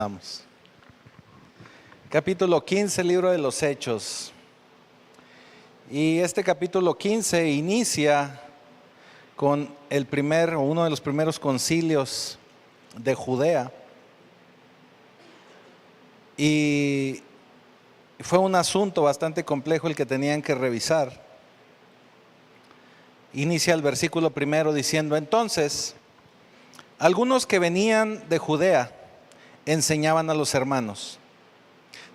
Vamos. Capítulo 15, libro de los Hechos. Y este capítulo 15 inicia con uno de los primeros concilios de Judea. Y fue un asunto bastante complejo el que tenían que revisar. Inicia el versículo primero diciendo: entonces, algunos que venían de Judea enseñaban a los hermanos: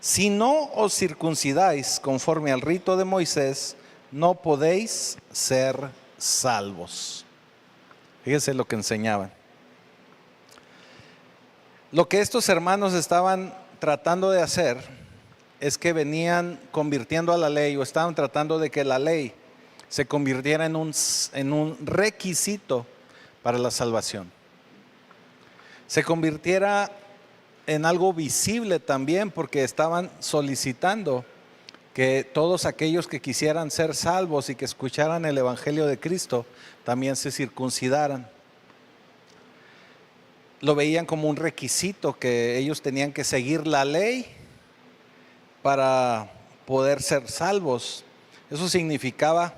si no os circuncidáis conforme al rito de Moisés, no podéis ser salvos. Fíjense lo que enseñaban. Lo que estos hermanos estaban tratando de hacer es que venían convirtiendo a la ley, o estaban tratando de que la ley se convirtiera en un requisito para la salvación. Se convirtiera en algo visible también, porque estaban solicitando que todos aquellos que quisieran ser salvos y que escucharan el evangelio de Cristo también se circuncidaran. Lo veían como un requisito, que ellos tenían que seguir la ley para poder ser salvos. Eso significaba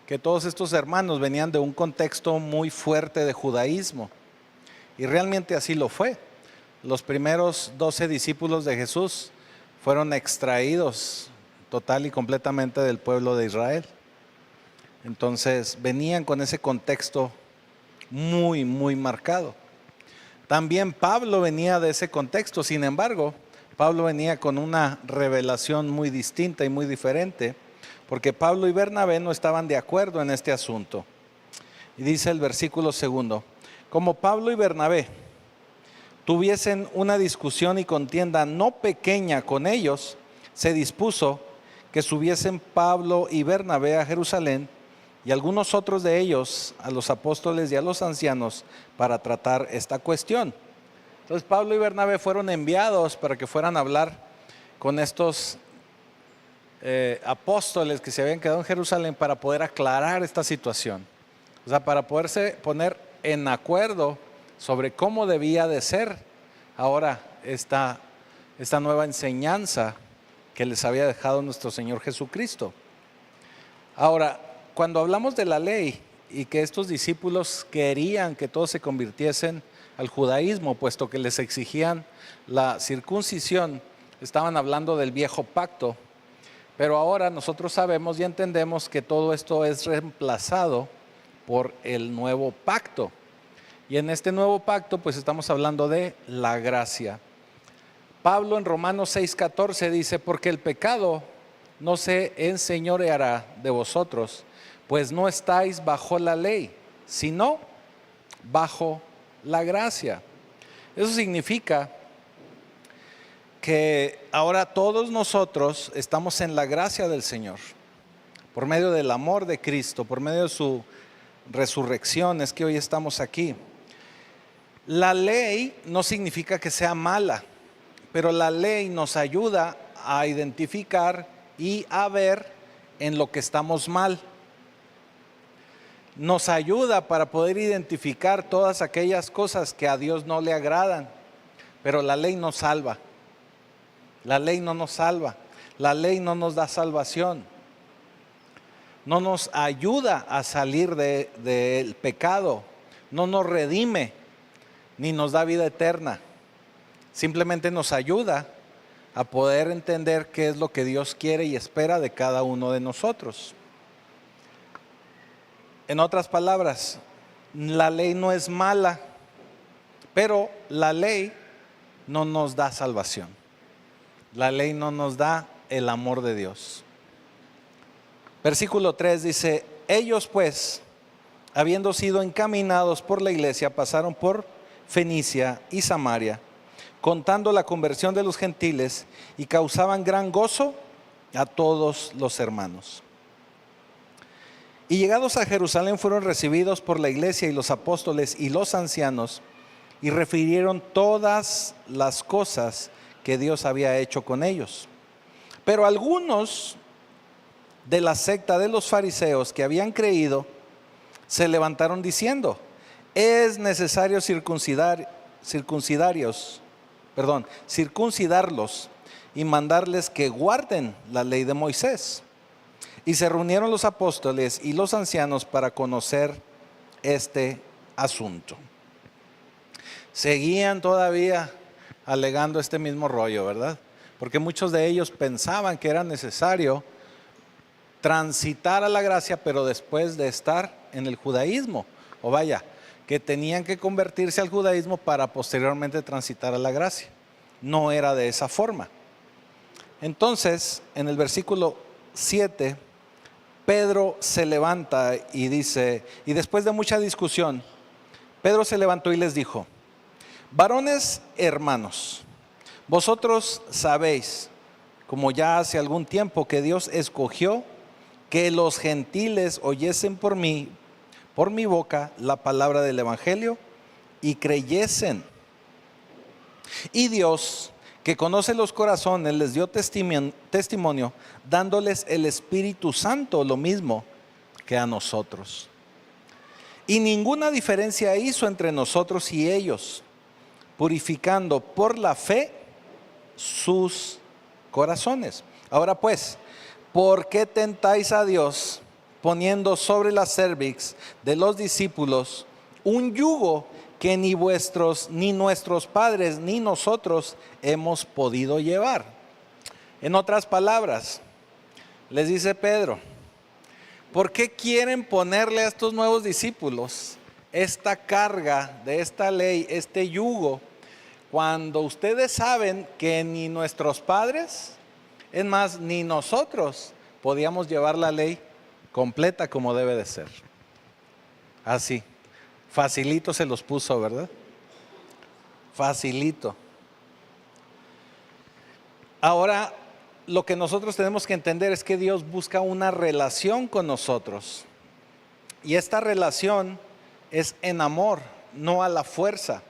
que todos estos hermanos venían de un contexto muy fuerte de judaísmo, y realmente así lo fue. Los primeros 12 discípulos de Jesús fueron extraídos total y completamente del pueblo de Israel. Entonces venían con ese contexto muy, muy marcado. También Pablo venía de ese contexto. Sin embargo, Pablo venía con una revelación muy distinta y muy diferente, porque Pablo y Bernabé no estaban de acuerdo en este asunto. Y dice el versículo segundo: como Pablo y Bernabé tuviesen una discusión y contienda no pequeña con ellos, se dispuso que subiesen Pablo y Bernabé a Jerusalén, y algunos otros de ellos a los apóstoles y a los ancianos, para tratar esta cuestión. Entonces Pablo y Bernabé fueron enviados para que fueran a hablar con estos apóstoles que se habían quedado en Jerusalén, para poder aclarar esta situación. O sea, para poderse poner en acuerdo sobre cómo debía de ser ahora esta nueva enseñanza que les había dejado nuestro Señor Jesucristo. Ahora, cuando hablamos de la ley y que estos discípulos querían que todos se convirtiesen al judaísmo, puesto que les exigían la circuncisión, estaban hablando del viejo pacto. Pero ahora nosotros sabemos y entendemos que todo esto es reemplazado por el nuevo pacto. Y en este nuevo pacto pues estamos hablando de la gracia. Pablo en Romanos 6:14 dice: porque el pecado no se enseñoreará de vosotros, pues no estáis bajo la ley, sino bajo la gracia. Eso significa que ahora todos nosotros estamos en la gracia del Señor, por medio del amor de Cristo, por medio de su resurrección, es que hoy estamos aquí. La ley no significa que sea mala, pero la ley nos ayuda a identificar y a ver en lo que estamos mal. Nos ayuda para poder identificar todas aquellas cosas que a Dios no le agradan, pero la ley no salva. La ley no nos salva, la ley no nos da salvación, no nos ayuda a salir del pecado, no nos redime, ni nos da vida eterna. Simplemente nos ayuda a poder entender qué es lo que Dios quiere y espera de cada uno de nosotros. En otras palabras, la ley no es mala, pero la ley no nos da salvación. La ley no nos da el amor de Dios. Versículo 3 dice: ellos pues, habiendo sido encaminados por la iglesia, pasaron por Fenicia y Samaria, contando la conversión de los gentiles, y causaban gran gozo a todos los hermanos. Y llegados a Jerusalén fueron recibidos por la iglesia y los apóstoles y los ancianos, y refirieron todas las cosas que Dios había hecho con ellos. Pero algunos de la secta de los fariseos que habían creído se levantaron diciendo: es necesario circuncidaros circuncidarlos y mandarles que guarden la ley de Moisés. Y se reunieron los apóstoles y los ancianos para conocer este asunto. Seguían todavía alegando este mismo rollo, ¿verdad? Porque muchos de ellos pensaban que era necesario transitar a la gracia, pero después de estar en el judaísmo. O vaya, que tenían que convertirse al judaísmo para posteriormente transitar a la gracia. No era de esa forma. Entonces, en el versículo 7, Pedro se levanta y dice, y después de mucha discusión, Pedro se levantó y les dijo: varones hermanos, vosotros sabéis, como ya hace algún tiempo, que Dios escogió que los gentiles oyesen por mi boca la palabra del evangelio y creyesen. Y Dios, que conoce los corazones, les dio testimonio, dándoles el Espíritu Santo, lo mismo que a nosotros. Y ninguna diferencia hizo entre nosotros y ellos, purificando por la fe sus corazones. Ahora pues, ¿por qué tentáis a Dios poniendo sobre la cerviz de los discípulos un yugo que ni nuestros padres, ni nosotros hemos podido llevar? En otras palabras, les dice Pedro, ¿por qué quieren ponerle a estos nuevos discípulos esta carga de esta ley, este yugo, cuando ustedes saben que ni nuestros padres, es más, ni nosotros podíamos llevar la ley completa como debe de ser? Así, facilito se los puso, ¿verdad? Facilito. Ahora, lo que nosotros tenemos que entender es que Dios busca una relación con nosotros. Y esta relación es en amor, no a la fuerza.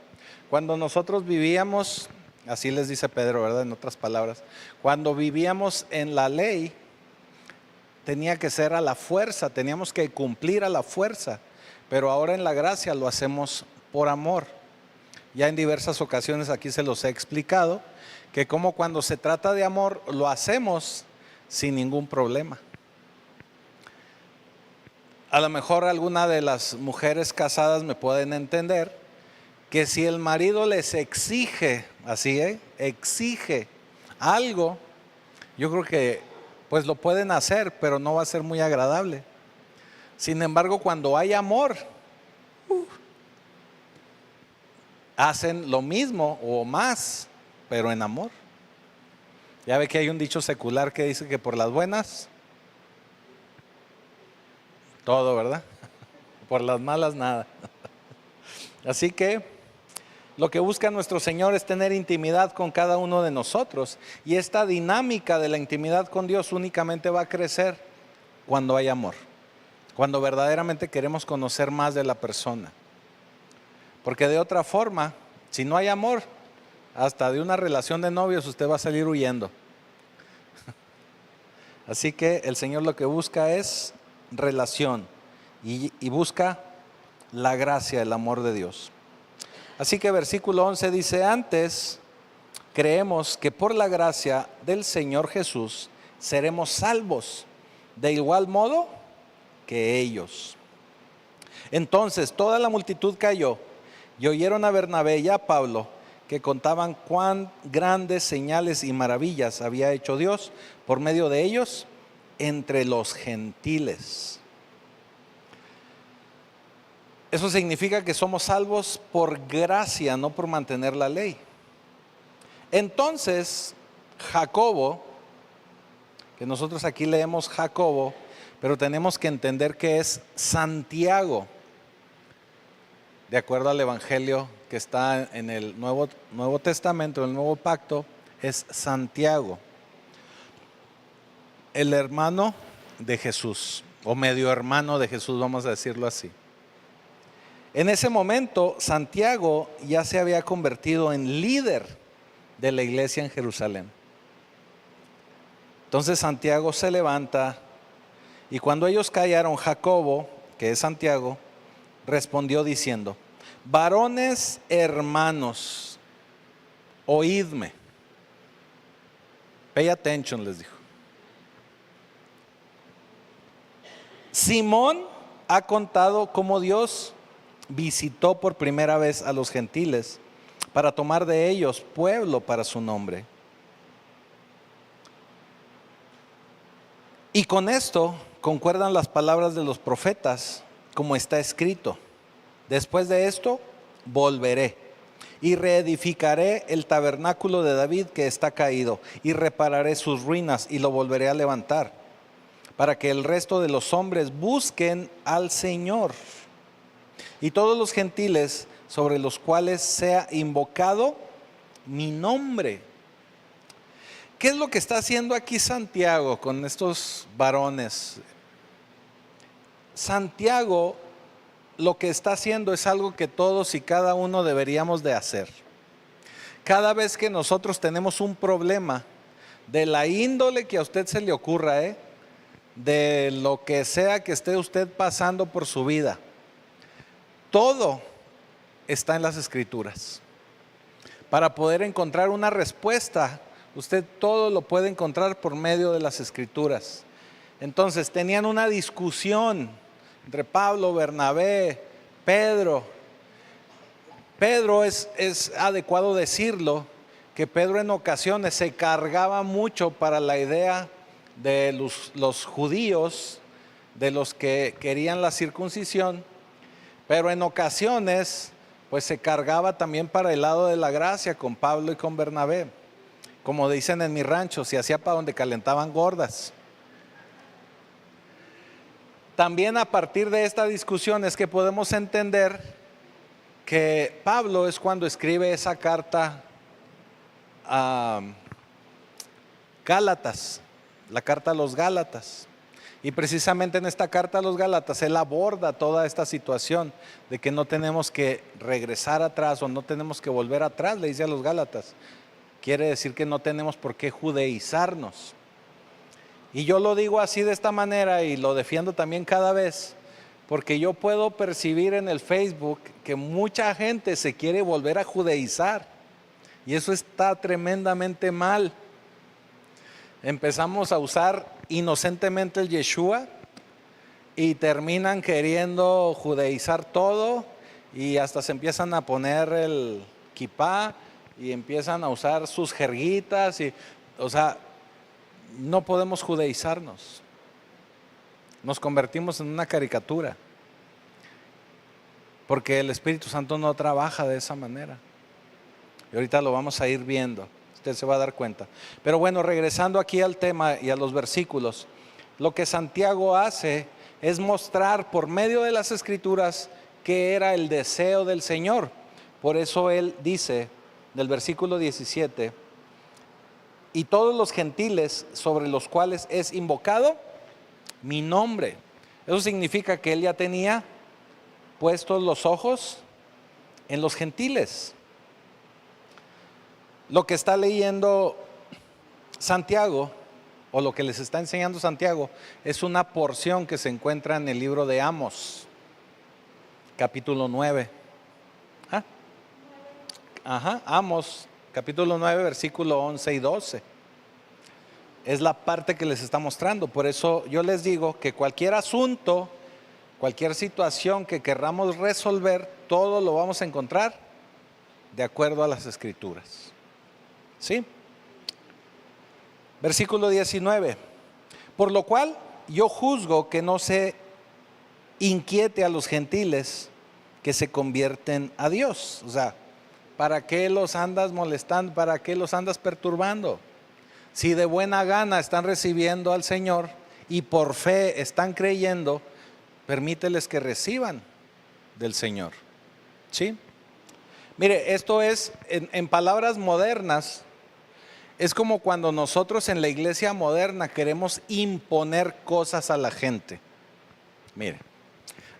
Cuando nosotros vivíamos, así les dice Pedro, ¿verdad? En otras palabras, cuando vivíamos en la ley, tenía que ser a la fuerza, teníamos que cumplir a la fuerza. Pero ahora en la gracia lo hacemos por amor. Ya en diversas ocasiones aquí se los he explicado, que como cuando se trata de amor lo hacemos sin ningún problema. A lo mejor alguna de las mujeres casadas me pueden entender que si el marido les exige, así exige algo, yo creo que pues lo pueden hacer, pero no va a ser muy agradable. Sin embargo, cuando hay amor, hacen lo mismo o más, pero en amor. Ya ve que hay un dicho secular que dice que por las buenas, todo, ¿verdad? Por las malas, nada. Así que lo que busca nuestro Señor es tener intimidad con cada uno de nosotros. Y esta dinámica de la intimidad con Dios únicamente va a crecer cuando hay amor. Cuando verdaderamente queremos conocer más de la persona. Porque de otra forma, si no hay amor, hasta de una relación de novios usted va a salir huyendo. Así que el Señor lo que busca es relación y busca la gracia, el amor de Dios. Así que versículo 11 dice: antes creemos que por la gracia del Señor Jesús seremos salvos, de igual modo que ellos. Entonces toda la multitud cayó y oyeron a Bernabé y a Pablo, que contaban cuán grandes señales y maravillas había hecho Dios por medio de ellos entre los gentiles. Eso significa que somos salvos por gracia, no por mantener la ley. Entonces, Jacobo, que nosotros aquí leemos Jacobo, pero tenemos que entender que es Santiago, de acuerdo al Evangelio que está en el Nuevo Testamento, el Nuevo Pacto, es Santiago, el hermano de Jesús, o medio hermano de Jesús, vamos a decirlo así. En ese momento, Santiago ya se había convertido en líder de la iglesia en Jerusalén. Entonces Santiago se levanta y cuando ellos callaron, Jacobo, que es Santiago, respondió diciendo: varones hermanos, Oídme. Pay attention, les dijo. Simón ha contado cómo Dios visitó por primera vez a los gentiles para tomar de ellos pueblo para su nombre. Y con esto concuerdan las palabras de los profetas, como está escrito: después de esto volveré y reedificaré el tabernáculo de David que está caído, y repararé sus ruinas y lo volveré a levantar, para que el resto de los hombres busquen al Señor, y todos los gentiles sobre los cuales sea invocado mi nombre. ¿Qué es lo que está haciendo aquí Santiago con estos varones? Santiago lo que está haciendo es algo que todos y cada uno deberíamos de hacer. Cada vez que nosotros tenemos un problema, de la índole que a usted se le ocurra, de lo que sea que esté usted pasando por su vida, todo está en las Escrituras. Para poder encontrar una respuesta, usted todo lo puede encontrar por medio de las Escrituras. Entonces tenían una discusión entre Pablo, Bernabé, Pedro. Pedro es adecuado decirlo, que Pedro en ocasiones se cargaba mucho para la idea de los judíos, de los que querían la circuncisión, pero en ocasiones pues se cargaba también para el lado de la gracia con Pablo y con Bernabé. Como dicen en mi rancho, se hacía para donde calentaban gordas. También a partir de esta discusión es que podemos entender que Pablo es cuando escribe esa carta a Gálatas, la carta a los Gálatas. Y precisamente en esta carta a los Gálatas él aborda toda esta situación de que no tenemos que regresar atrás o no tenemos que volver atrás, le dice a los Gálatas. Quiere decir que no tenemos por qué judaizarnos. Y yo lo digo así de esta manera y lo defiendo también cada vez, porque yo puedo percibir en el Facebook que mucha gente se quiere volver a judaizar y eso está tremendamente mal. Empezamos a usar inocentemente el Yeshua y terminan queriendo judaizar todo y hasta se empiezan a poner el kipá y empiezan a usar sus jerguitas y, o sea, no podemos judaizarnos. Nos convertimos en una caricatura. Porque el Espíritu Santo no trabaja de esa manera. Y ahorita lo vamos a ir viendo. Usted se va a dar cuenta. Pero bueno, regresando aquí al tema y a los versículos. Lo que Santiago hace es mostrar por medio de las Escrituras qué era el deseo del Señor. Por eso él dice, del versículo 17, y todos los gentiles sobre los cuales es invocado mi nombre. Eso significa que él ya tenía puestos los ojos en los gentiles. Lo que está leyendo Santiago, o lo que les está enseñando Santiago, es una porción que se encuentra en el libro de Amos, capítulo 9. Amos, capítulo 9, versículo 11 y 12. Es la parte que les está mostrando. Por eso yo les digo que cualquier asunto, cualquier situación que querramos resolver, todo lo vamos a encontrar de acuerdo a las Escrituras. ¿Sí? Versículo 19. Por lo cual yo juzgo que no se inquiete a los gentiles que se convierten a Dios. O sea, ¿para qué los andas molestando? ¿Para qué los andas perturbando? Si de buena gana están recibiendo al Señor y por fe están creyendo, permíteles que reciban del Señor. ¿Sí? Mire, esto es, en palabras modernas, es como cuando nosotros en la iglesia moderna queremos imponer cosas a la gente. Mire,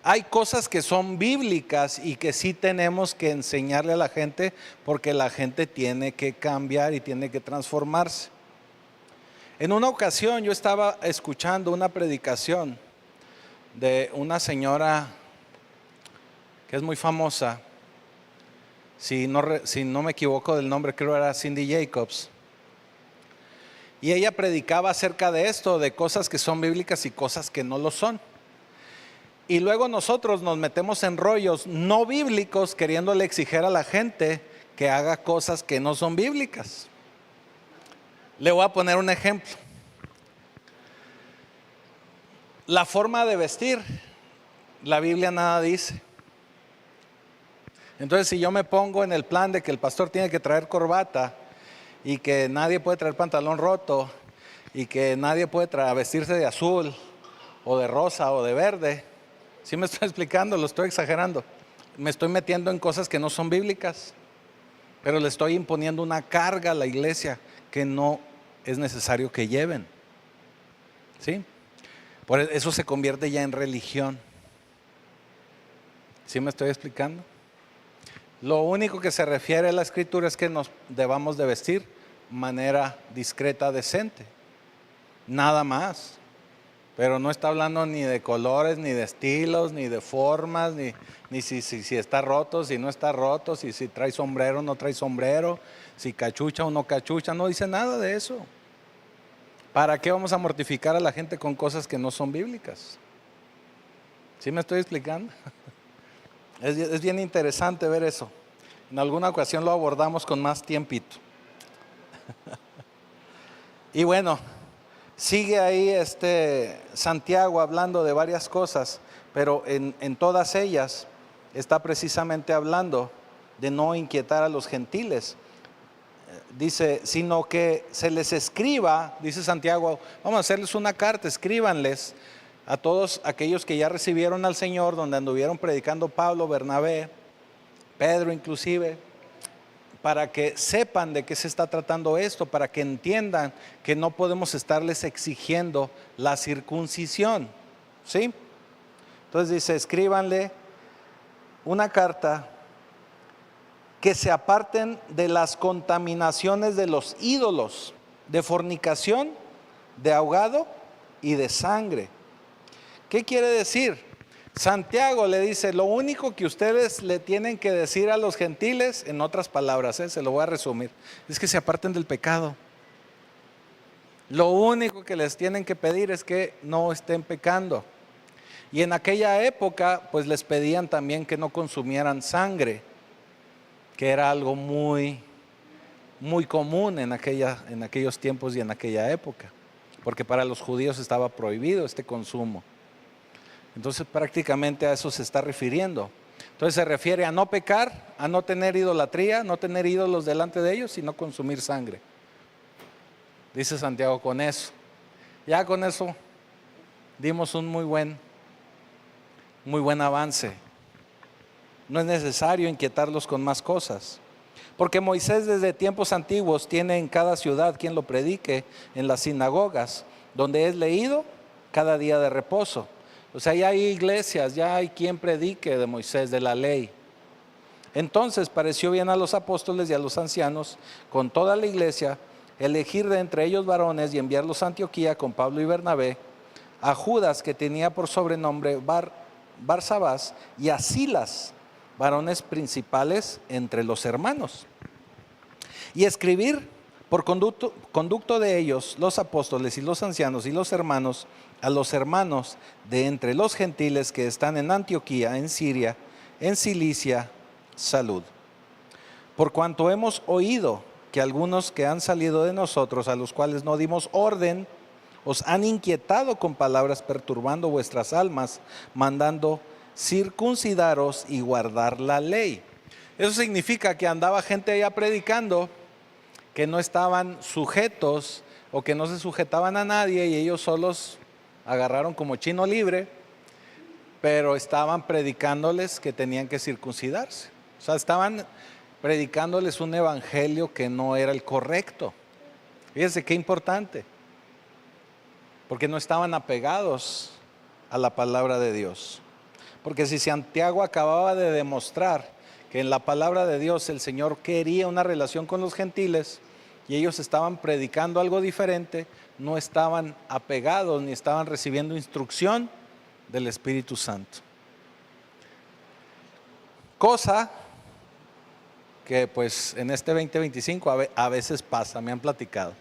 hay cosas que son bíblicas y que sí tenemos que enseñarle a la gente porque la gente tiene que cambiar y tiene que transformarse. En una ocasión yo estaba escuchando una predicación de una señora que es muy famosa, si no me equivoco del nombre, creo era Cindy Jacobs. Y ella predicaba acerca de esto, de cosas que son bíblicas y cosas que no lo son. Y luego nosotros nos metemos en rollos no bíblicos queriéndole exigir a la gente que haga cosas que no son bíblicas. Le voy a poner un ejemplo. La forma de vestir, la Biblia nada dice. Entonces, si yo me pongo en el plan de que el pastor tiene que traer corbata y que nadie puede traer pantalón roto y que nadie puede vestirse de azul o de rosa o de verde, ¿sí me estoy explicando? Lo estoy exagerando. Me estoy metiendo en cosas que no son bíblicas, pero le estoy imponiendo una carga a la iglesia que no es necesario que lleven. ¿Sí? Por eso se convierte ya en religión. ¿Sí me estoy explicando? Lo único que se refiere a la escritura es que nos debamos de vestir de manera discreta, decente. Nada más. Pero no está hablando ni de colores, ni de estilos, ni de formas, ni si está roto, si no está roto, si trae sombrero o no trae sombrero, si cachucha o no cachucha, no dice nada de eso. ¿Para qué vamos a mortificar a la gente con cosas que no son bíblicas? ¿Sí me estoy explicando? Es bien interesante ver eso. En alguna ocasión lo abordamos con más tiempito. Y bueno, sigue ahí Santiago hablando de varias cosas, pero en todas ellas está precisamente hablando de no inquietar a los gentiles. Dice, sino que se les escriba, dice Santiago, vamos a hacerles una carta, escríbanles a todos aquellos que ya recibieron al Señor, donde anduvieron predicando Pablo, Bernabé, Pedro inclusive, para que sepan de qué se está tratando esto, para que entiendan que no podemos estarles exigiendo la circuncisión, ¿sí? Entonces dice, escríbanle una carta que se aparten de las contaminaciones de los ídolos, de fornicación, de ahogado y de sangre. ¿Qué quiere decir? Santiago le dice, lo único que ustedes le tienen que decir a los gentiles, en otras palabras, se lo voy a resumir, es que se aparten del pecado. Lo único que les tienen que pedir es que no estén pecando. Y en aquella época, pues les pedían también que no consumieran sangre, que era algo muy, muy común en aquellos tiempos y en aquella época, porque para los judíos estaba prohibido este consumo. Entonces prácticamente a eso se está refiriendo. Entonces se refiere a no pecar, a no tener idolatría, no tener ídolos delante de ellos y no consumir sangre. Dice Santiago con eso. Ya con eso dimos un muy buen avance. No es necesario inquietarlos con más cosas. Porque Moisés desde tiempos antiguos tiene en cada ciudad quien lo predique en las sinagogas, donde es leído cada día de reposo. O sea, ya hay iglesias, ya hay quien predique de Moisés, de la ley. Entonces pareció bien a los apóstoles y a los ancianos, con toda la iglesia, elegir de entre ellos varones y enviarlos a Antioquía con Pablo y Bernabé, a Judas, que tenía por sobrenombre Barsabás, y a Silas, varones principales entre los hermanos. Y escribir por conducto de ellos, los apóstoles y los ancianos y los hermanos, a los hermanos de entre los gentiles que están en Antioquía, en Siria, en Cilicia, salud. Por cuanto hemos oído que algunos que han salido de nosotros, a los cuales no dimos orden, os han inquietado con palabras perturbando vuestras almas, mandando circuncidaros y guardar la ley. Eso significa que andaba gente allá predicando que no estaban sujetos o que no se sujetaban a nadie y ellos solos agarraron como chino libre, pero estaban predicándoles que tenían que circuncidarse. O sea, estaban predicándoles un evangelio que no era el correcto. Fíjense qué importante, porque no estaban apegados a la palabra de Dios. Porque si Santiago acababa de demostrar que en la palabra de Dios el Señor quería una relación con los gentiles y ellos estaban predicando algo diferente, no estaban apegados ni estaban recibiendo instrucción del Espíritu Santo. Cosa que pues en este 2025 a veces pasa, me han platicado.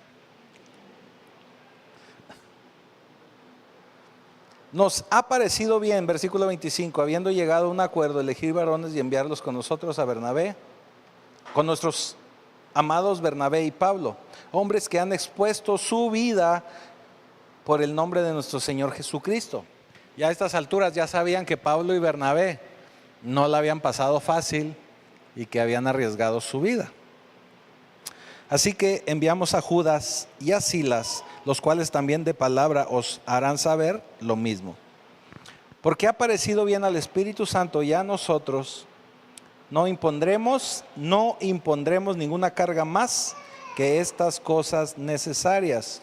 Nos ha parecido bien, versículo 25, habiendo llegado a un acuerdo, elegir varones y enviarlos con nosotros a Bernabé, con nuestros amados Bernabé y Pablo, hombres que han expuesto su vida por el nombre de nuestro Señor Jesucristo. Ya a estas alturas ya sabían que Pablo y Bernabé no la habían pasado fácil y que habían arriesgado su vida. Así que enviamos a Judas y a Silas, los cuales también de palabra os harán saber lo mismo. Porque ha parecido bien al Espíritu Santo y a nosotros, no impondremos ninguna carga más que estas cosas necesarias,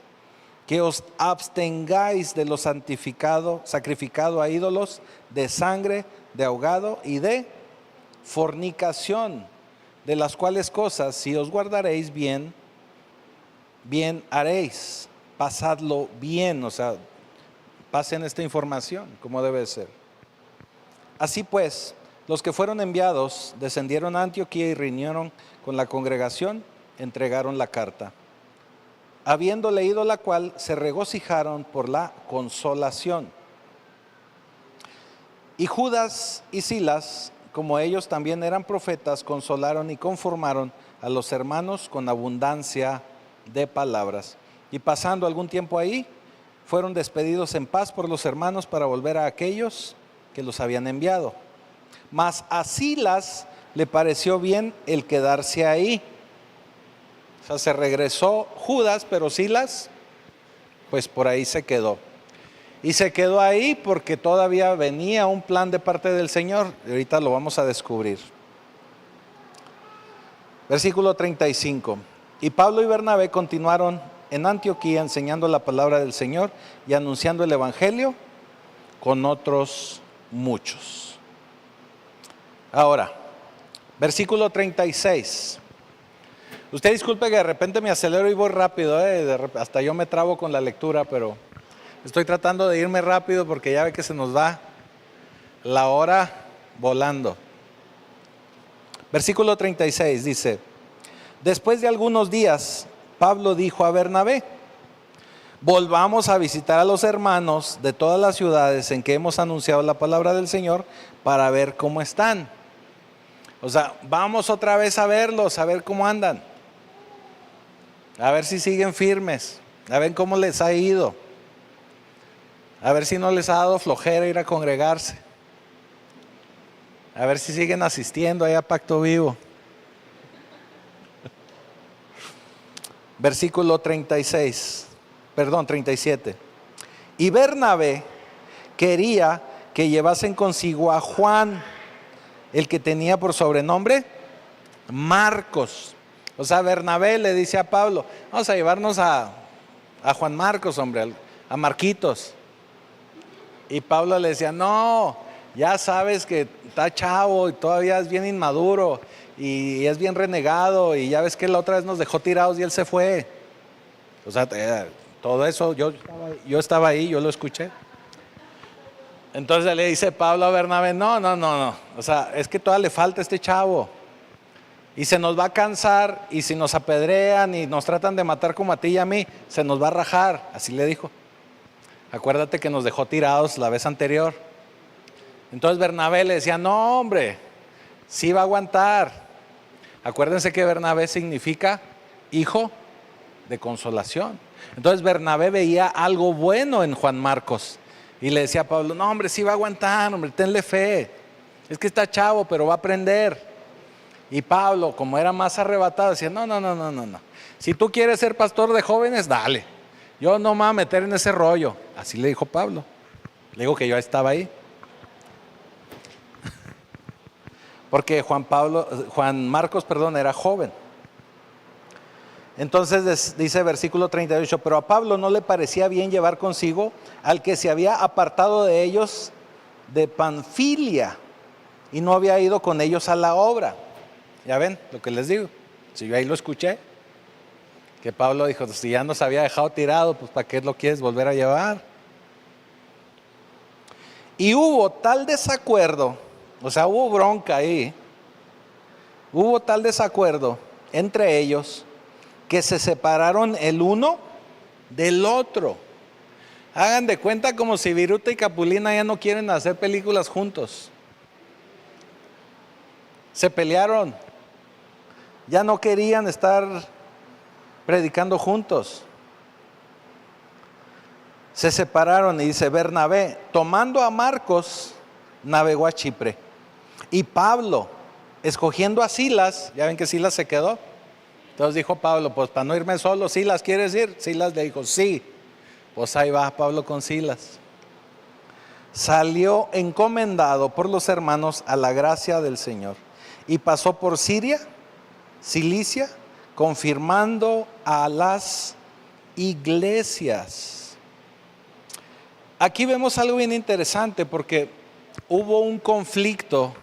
que os abstengáis de lo sacrificado a ídolos, de sangre, de ahogado y de fornicación, de las cuales cosas, si os guardaréis bien haréis. Pasadlo bien, o sea, pasen esta información como debe ser. Así pues, los que fueron enviados descendieron a Antioquía y reunieron con la congregación, entregaron la carta. Habiendo leído la cual, se regocijaron por la consolación. Y Judas y Silas, como ellos también eran profetas, consolaron y conformaron a los hermanos con abundancia de palabras. Y pasando algún tiempo ahí, fueron despedidos en paz por los hermanos para volver a aquellos que los habían enviado. Mas a Silas le pareció bien el quedarse ahí. O sea, se regresó Judas, pero Silas, pues por ahí se quedó. Y se quedó ahí porque todavía venía un plan de parte del Señor. Y ahorita lo vamos a descubrir. Versículo 35. Y Pablo y Bernabé continuaron en Antioquía enseñando la palabra del Señor y anunciando el Evangelio con otros muchos. Ahora, versículo 36. Usted disculpe que de repente me acelero y voy rápido, hasta yo me trabo con la lectura, pero estoy tratando de irme rápido porque ya ve que se nos va la hora volando. Versículo 36 dice: después de algunos días, Pablo dijo a Bernabé: volvamos a visitar a los hermanos de todas las ciudades en que hemos anunciado la palabra del Señor para ver cómo están. O sea, vamos otra vez a verlos, a ver cómo andan, a ver si siguen firmes, a ver cómo les ha ido, a ver si no les ha dado flojera ir a congregarse, a ver si siguen asistiendo ahí a Pacto Vivo. Versículo 37. Y Bernabé quería que llevasen consigo a Juan, el que tenía por sobrenombre Marcos. O sea, Bernabé le dice a Pablo: vamos a llevarnos a Juan Marcos, hombre, a Marquitos. Y Pablo le decía: no, ya sabes que está chavo y todavía es bien inmaduro y es bien renegado, y ya ves que la otra vez nos dejó tirados y él se fue. O sea, todo eso yo estaba ahí, yo lo escuché. Entonces le dice Pablo a Bernabé: no, o sea, es que todavía le falta a este chavo y se nos va a cansar, y si nos apedrean y nos tratan de matar como a ti y a mí, se nos va a rajar. Así le dijo. Acuérdate que nos dejó tirados la vez anterior. Entonces Bernabé le decía: no, hombre, sí va a aguantar. Acuérdense que Bernabé significa hijo de consolación. Entonces Bernabé veía algo bueno en Juan Marcos y le decía a Pablo: no, hombre, sí va a aguantar, hombre, tenle fe, es que está chavo, pero va a aprender. Y Pablo, como era más arrebatado, decía: no, si tú quieres ser pastor de jóvenes, dale, yo no me voy a meter en ese rollo. Así le dijo Pablo. Le digo que yo estaba ahí. Porque Juan Marcos, era joven. Entonces dice versículo 38: pero a Pablo no le parecía bien llevar consigo al que se había apartado de ellos de Panfilia y no había ido con ellos a la obra. Ya ven lo que les digo. Si yo ahí lo escuché, que Pablo dijo: si ya nos había dejado tirado, pues ¿para qué lo quieres volver a llevar? Y hubo tal desacuerdo, o sea, hubo bronca ahí, Hubo tal desacuerdo entre ellos que se separaron el uno del otro. Hagan de cuenta como si Viruta y Capulina ya no quieren hacer películas juntos. Se pelearon. Ya no querían estar predicando juntos. Se separaron y dice Bernabé, tomando a Marcos, navegó a Chipre. Y Pablo, escogiendo a Silas, ya ven que Silas se quedó. Entonces dijo Pablo, pues para no irme solo, Silas, ¿quieres ir? Silas le dijo, sí. Pues ahí va Pablo con Silas. Salió encomendado por los hermanos a la gracia del Señor. Y pasó por Siria, Cilicia, confirmando a las iglesias. Aquí vemos algo bien interesante porque hubo un conflicto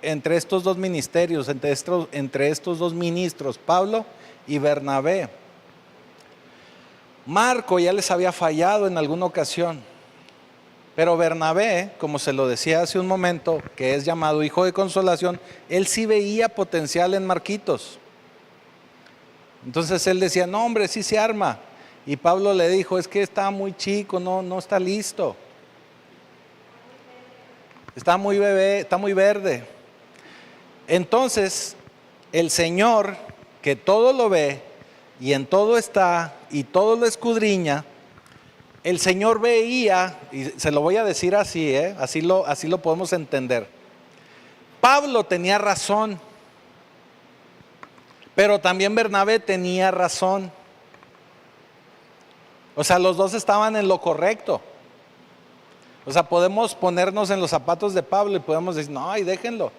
entre estos dos ministerios, entre estos dos ministros, Pablo y Bernabé. Marco ya les había fallado en alguna ocasión, pero Bernabé, como se lo decía hace un momento, que es llamado hijo de consolación, él sí veía potencial en Marquitos. Entonces él decía, no hombre, sí se arma. Y Pablo le dijo, es que está muy chico, no está listo. Está muy bebé, está muy verde. Entonces, el Señor, que todo lo ve y en todo está y todo lo escudriña, el Señor veía, y se lo voy a decir así, así lo podemos entender. Pablo tenía razón, pero también Bernabé tenía razón. O sea, los dos estaban en lo correcto. O sea, podemos ponernos en los zapatos de Pablo y podemos decir, no, y déjenlo.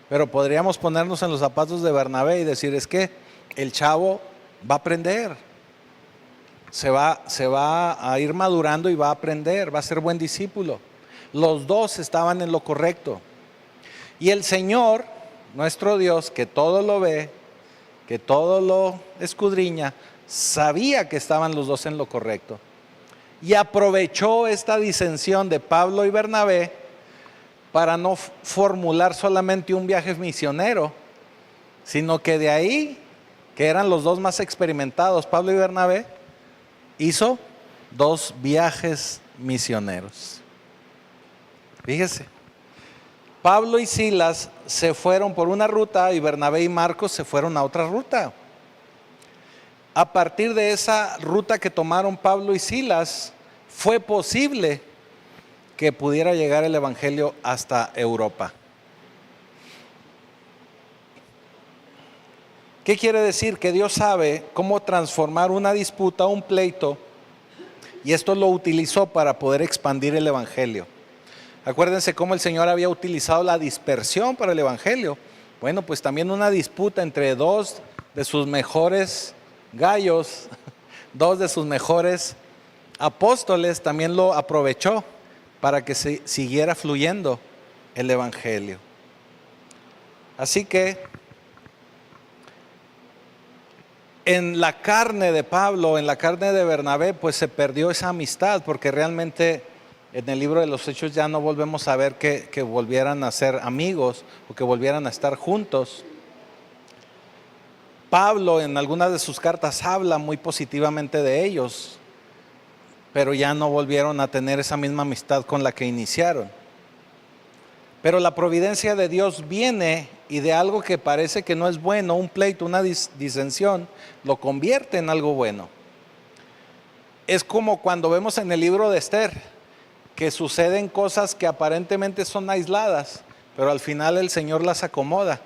Pero podríamos ponernos en los zapatos de Bernabé y decir, es que el chavo va a aprender. Se va a ir madurando y va a aprender, va a ser buen discípulo. Los dos estaban en lo correcto. Y el Señor, nuestro Dios, que todo lo ve, que todo lo escudriña, sabía que estaban los dos en lo correcto. Y aprovechó esta disensión de Pablo y Bernabé para no formular solamente un viaje misionero, sino que de ahí, que eran los dos más experimentados, Pablo y Bernabé, hizo 2 viajes misioneros. Fíjese, Pablo y Silas se fueron por una ruta y Bernabé y Marcos se fueron a otra ruta. A partir de esa ruta que tomaron Pablo y Silas, fue posible que pudiera llegar el evangelio hasta Europa. ¿Qué quiere decir? Que Dios sabe cómo transformar una disputa, un pleito, y esto lo utilizó para poder expandir el evangelio. Acuérdense cómo el Señor había utilizado la dispersión para el evangelio. Bueno, pues también una disputa entre 2 de sus mejores gallos, 2 de sus mejores apóstoles, también lo aprovechó para que se siguiera fluyendo el evangelio. Así que en la carne de Pablo, en la carne de Bernabé, pues se perdió esa amistad, porque realmente en el libro de los Hechos ya no volvemos a ver que volvieran a ser amigos o que volvieran a estar juntos. Pablo en algunas de sus cartas habla muy positivamente de ellos, pero ya no volvieron a tener esa misma amistad con la que iniciaron. Pero la providencia de Dios viene y de algo que parece que no es bueno, un pleito, una disensión, lo convierte en algo bueno. Es como cuando vemos en el libro de Esther, que suceden cosas que aparentemente son aisladas, pero al final el Señor las acomoda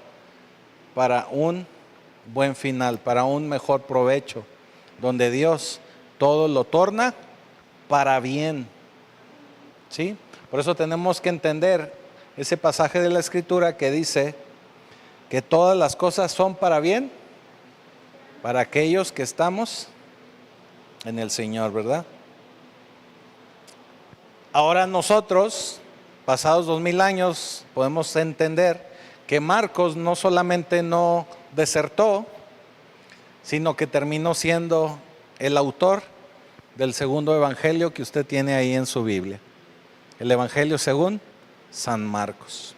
para un buen final, para un mejor provecho, donde Dios todo lo torna para bien. ¿Sí? Por eso tenemos que entender ese pasaje de la Escritura que dice que todas las cosas son para bien para aquellos que estamos en el Señor, ¿verdad? Ahora nosotros, pasados 2000 años, podemos entender que Marcos no solamente no desertó, sino que terminó siendo el autor del segundo evangelio que usted tiene ahí en su Biblia, el evangelio según San Marcos.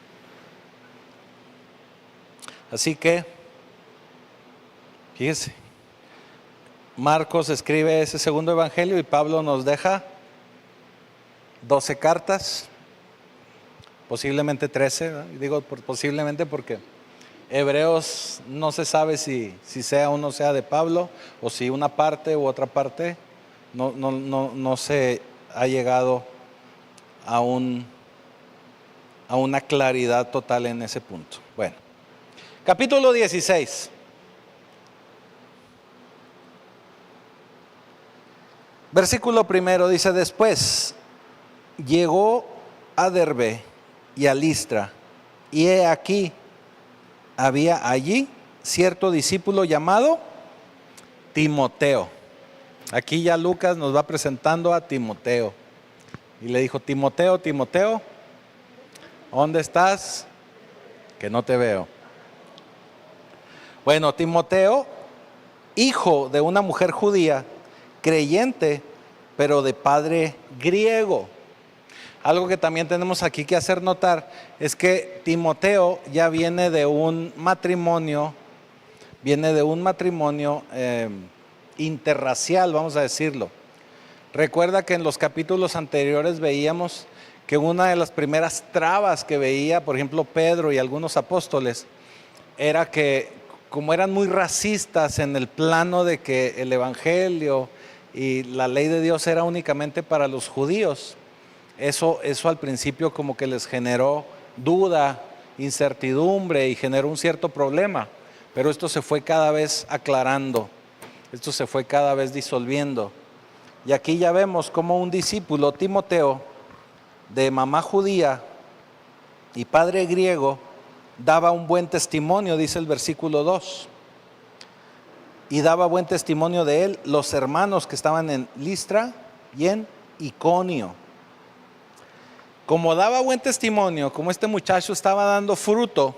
Así que, fíjese, Marcos escribe ese segundo evangelio y Pablo nos deja 12 cartas, posiblemente 13, ¿verdad? Digo posiblemente porque Hebreos no se sabe si sea o no sea de Pablo, o si una parte u otra parte, no se ha llegado a una claridad total en ese punto. Bueno, capítulo 16. Versículo primero dice: después llegó a Derbe y a Listra, y he aquí, había allí cierto discípulo llamado Timoteo. Aquí ya Lucas nos va presentando a Timoteo. Y le dijo: Timoteo, Timoteo, ¿dónde estás? Que no te veo. Bueno, Timoteo, hijo de una mujer judía, creyente, pero de padre griego. Algo que también tenemos aquí que hacer notar es que Timoteo ya viene de un matrimonio, interracial, vamos a decirlo. Recuerda que en los capítulos anteriores veíamos que una de las primeras trabas que veía, por ejemplo, Pedro y algunos apóstoles, era que como eran muy racistas en el plano de que el evangelio y la ley de Dios era únicamente para los judíos, eso al principio como que les generó duda, incertidumbre y generó un cierto problema, pero esto se fue cada vez aclarando, esto se fue cada vez disolviendo. Y aquí ya vemos cómo un discípulo, Timoteo, de mamá judía y padre griego, daba un buen testimonio, dice el versículo 2. Y daba buen testimonio de él los hermanos que estaban en Listra y en Iconio. Como daba buen testimonio, como este muchacho estaba dando fruto,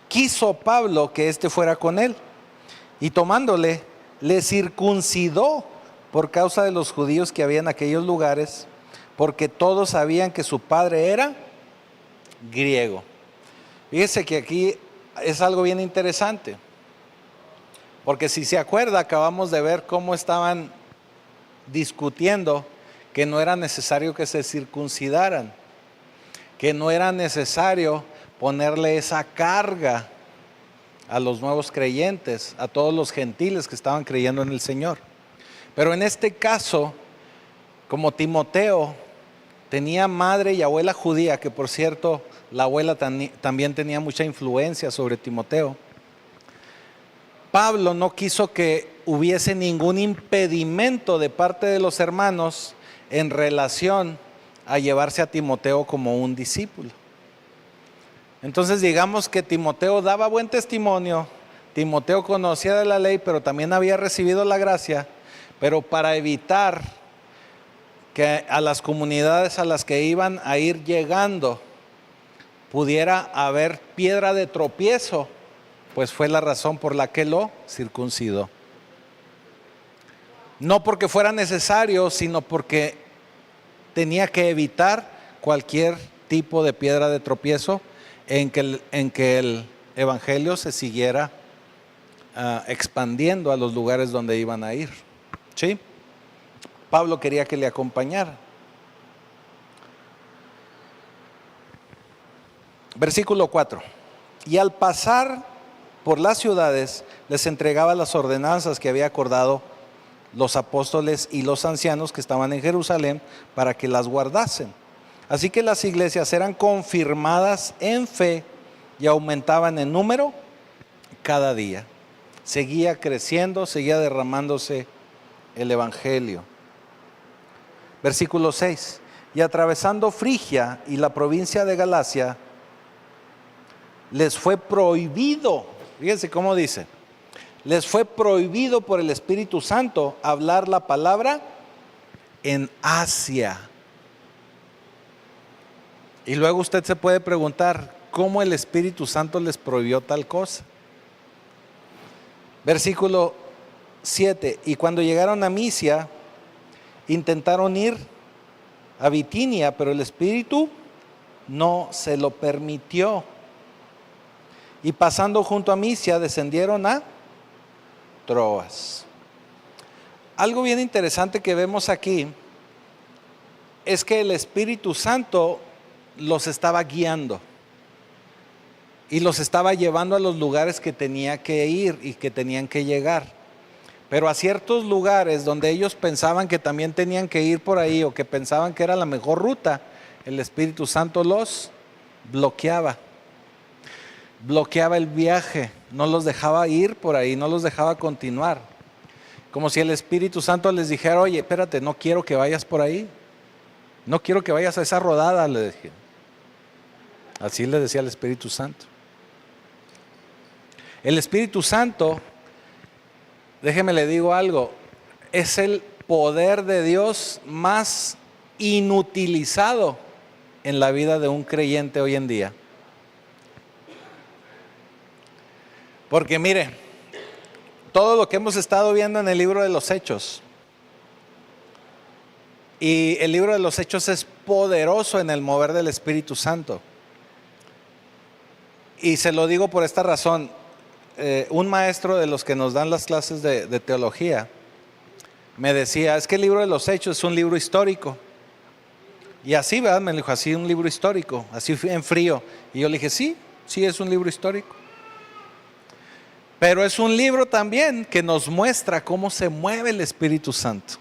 quiso Pablo que éste fuera con él. Y tomándole, le circuncidó por causa de los judíos que había en aquellos lugares, porque todos sabían que su padre era griego. Fíjese que aquí es algo bien interesante, porque si se acuerda, acabamos de ver cómo estaban discutiendo que no era necesario que se circuncidaran, que no era necesario ponerle esa carga a los nuevos creyentes, a todos los gentiles que estaban creyendo en el Señor. Pero en este caso, como Timoteo tenía madre y abuela judía, que por cierto, la abuela también tenía mucha influencia sobre Timoteo, Pablo no quiso que hubiese ningún impedimento de parte de los hermanos en relación a llevarse a Timoteo como un discípulo. Entonces digamos que Timoteo daba buen testimonio, Timoteo conocía de la ley, pero también había recibido la gracia, pero para evitar que a las comunidades a las que iban a ir llegando pudiera haber piedra de tropiezo, pues fue la razón por la que lo circuncidó. No porque fuera necesario, sino porque tenía que evitar cualquier tipo de piedra de tropiezo en que el evangelio se siguiera expandiendo a los lugares donde iban a ir. ¿Sí? Pablo quería que le acompañara. Versículo 4. Y al pasar por las ciudades les entregaba las ordenanzas que había acordado los apóstoles y los ancianos que estaban en Jerusalén para que las guardasen. Así que las iglesias eran confirmadas en fe y aumentaban en número cada día. Seguía creciendo, seguía derramándose el evangelio. Versículo 6. Y atravesando Frigia y la provincia de Galacia, les fue prohibido, fíjense cómo dice, les fue prohibido por el Espíritu Santo hablar la palabra en Asia. Y luego usted se puede preguntar, ¿cómo el Espíritu Santo les prohibió tal cosa? Versículo 7. Y cuando llegaron a Misia, intentaron ir a Bitinia, pero el Espíritu no se lo permitió. y pasando junto a Misia descendieron a Troas. Algo bien interesante que vemos aquí es que el Espíritu Santo los estaba guiando y los estaba llevando a los lugares que tenía que ir y que tenían que llegar. Pero a ciertos lugares donde ellos pensaban que también tenían que ir por ahí o que pensaban que era la mejor ruta, el Espíritu Santo los bloqueaba. Bloqueaba el viaje, no los dejaba ir por ahí, no los dejaba continuar. Como si el Espíritu Santo les dijera, oye, espérate, no quiero que vayas por ahí. No quiero que vayas a esa rodada, le dije. Así le decía el Espíritu Santo. El Espíritu Santo, déjeme le digo algo, es el poder de Dios más inutilizado en la vida de un creyente hoy en día. Porque mire, todo lo que hemos estado viendo en el libro de los Hechos, y el libro de los Hechos es poderoso en el mover del Espíritu Santo. Y se lo digo por esta razón. Un maestro de los que nos dan las clases de teología me decía, es que el libro de los Hechos es un libro histórico. Y así, ¿verdad? Me dijo, así un libro histórico, así en frío. Y yo le dije, sí, sí es un libro histórico. Pero es un libro también que nos muestra cómo se mueve el Espíritu Santo.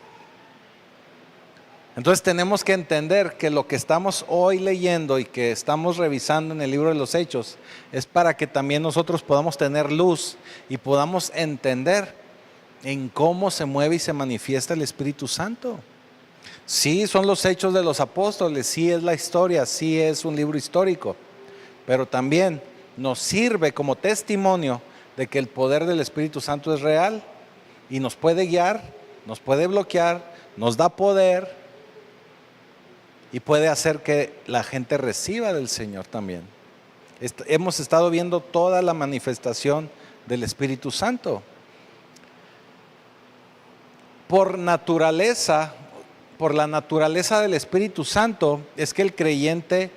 Entonces tenemos que entender que lo que estamos hoy leyendo y que estamos revisando en el libro de los Hechos es para que también nosotros podamos tener luz y podamos entender en cómo se mueve y se manifiesta el Espíritu Santo. Sí, son los hechos de los apóstoles, sí es la historia, sí es un libro histórico, pero también nos sirve como testimonio de que el poder del Espíritu Santo es real y nos puede guiar, nos puede bloquear, nos da poder y puede hacer que la gente reciba del Señor también. Hemos estado viendo toda la manifestación del Espíritu Santo. Por naturaleza, por la naturaleza del Espíritu Santo, es que el creyente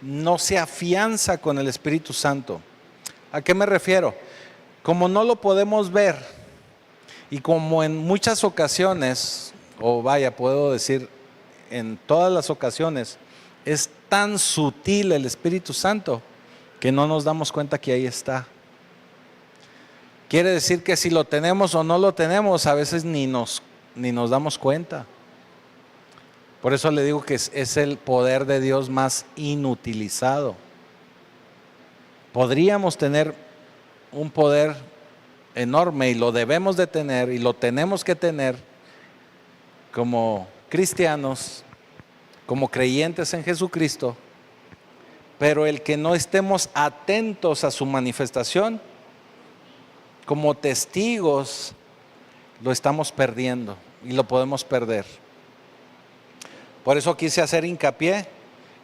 no se afianza con el Espíritu Santo. ¿A qué me refiero? Como no lo podemos ver y como en muchas ocasiones, o vaya, puedo decir en todas las ocasiones, es tan sutil el Espíritu Santo que no nos damos cuenta que ahí está. Quiere decir que si lo tenemos o no lo tenemos, a veces ni nos damos cuenta. Por eso le digo que es el poder de Dios más inutilizado. Podríamos tener un poder enorme y lo debemos de tener y lo tenemos que tener como cristianos, como creyentes en Jesucristo, pero el que no estemos atentos a su manifestación, como testigos, lo estamos perdiendo y lo podemos perder. Por eso quise hacer hincapié,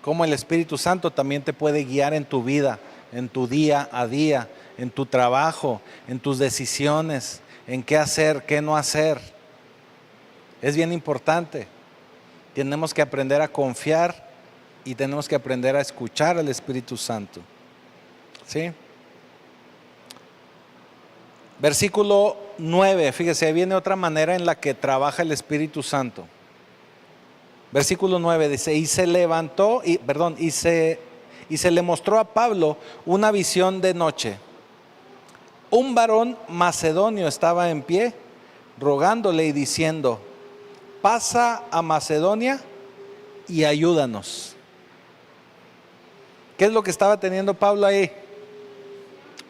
cómo el Espíritu Santo también te puede guiar en tu vida, en tu día a día, en tu trabajo, en tus decisiones, en qué hacer, qué no hacer. Es bien importante. Tenemos que aprender a confiar y tenemos que aprender a escuchar al Espíritu Santo. ¿Sí? Versículo 9, fíjese, ahí viene otra manera en la que trabaja el Espíritu Santo. Versículo 9 dice, y se le mostró a Pablo una visión de noche. Un varón macedonio estaba en pie, rogándole y diciendo, pasa a Macedonia y ayúdanos. ¿Qué es lo que estaba teniendo Pablo ahí?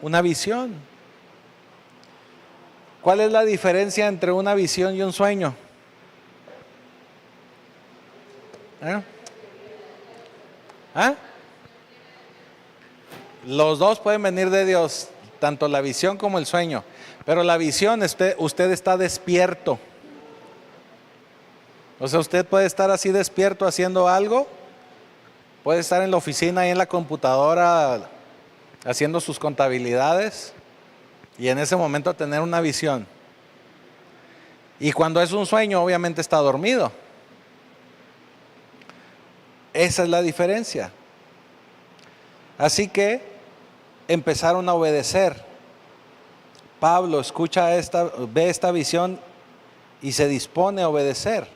Una visión. ¿Cuál es la diferencia entre una visión y un sueño? Los dos pueden venir de Dios, tanto la visión como el sueño. Pero la visión, usted está despierto. O sea, usted puede estar así despierto haciendo algo, puede estar en la oficina, ahí en la computadora, haciendo sus contabilidades, y en ese momento tener una visión. Y cuando es un sueño, obviamente está dormido. Esa es la diferencia. Así que empezaron a obedecer. Pablo ve esta visión y se dispone a obedecer.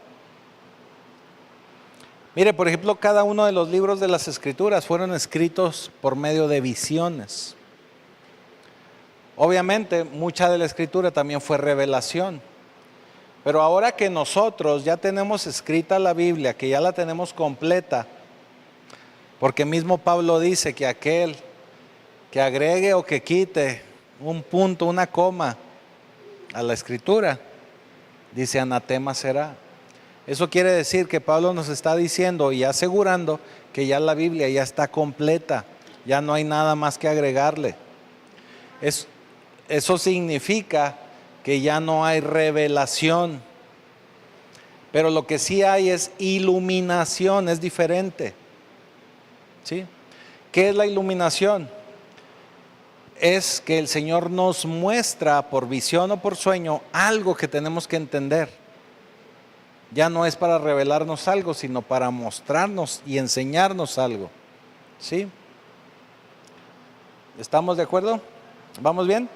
Mire, por ejemplo, cada uno de los libros de las Escrituras fueron escritos por medio de visiones. Obviamente, mucha de la Escritura también fue revelación. Pero ahora que nosotros ya tenemos escrita la Biblia, que ya la tenemos completa, porque mismo Pablo dice que aquel que agregue o que quite un punto, una coma a la Escritura, dice anatema será. Eso quiere decir que Pablo nos está diciendo y asegurando que ya la Biblia ya está completa, ya no hay nada más que agregarle. Eso significa que ya no hay revelación, pero lo que sí hay es iluminación, es diferente. ¿Sí? ¿Qué es la iluminación? Es que el Señor nos muestra por visión o por sueño algo que tenemos que entender. Ya no es para revelarnos algo, sino para mostrarnos y enseñarnos algo. ¿Sí? ¿Estamos de acuerdo? ¿Vamos bien?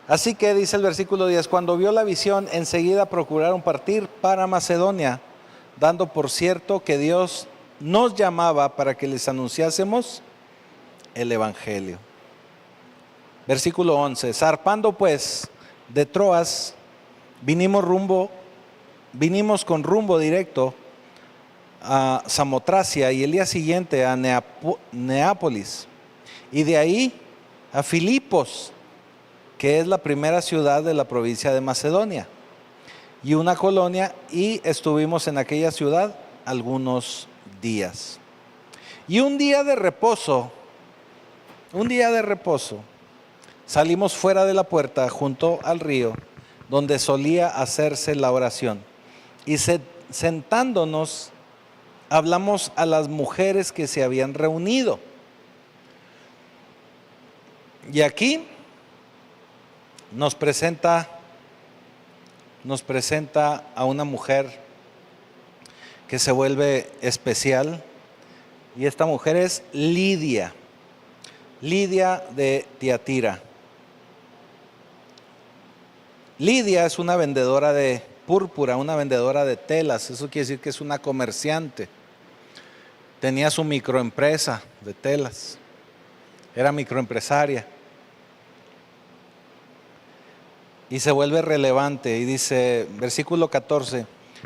Así que dice el versículo 10, cuando vio la visión, enseguida procuraron partir para Macedonia, dando por cierto que Dios nos llamaba para que les anunciásemos el Evangelio. Versículo 11, zarpando pues de Troas, vinimos con rumbo directo a Samotracia y el día siguiente a Neápolis, y de ahí a Filipos, que es la primera ciudad de la provincia de Macedonia, y una colonia, y estuvimos en aquella ciudad algunos días. Y un día de reposo, salimos fuera de la puerta junto al río, donde solía hacerse la oración, y sentándonos, hablamos a las mujeres que se habían reunido. Y aquí nos presenta a una mujer que se vuelve especial, y esta mujer es Lidia de Tiatira. Lidia es una vendedora de púrpura, una vendedora de telas, eso quiere decir que es una comerciante. Tenía su microempresa de telas, era microempresaria. Y se vuelve relevante, y dice, versículo 14,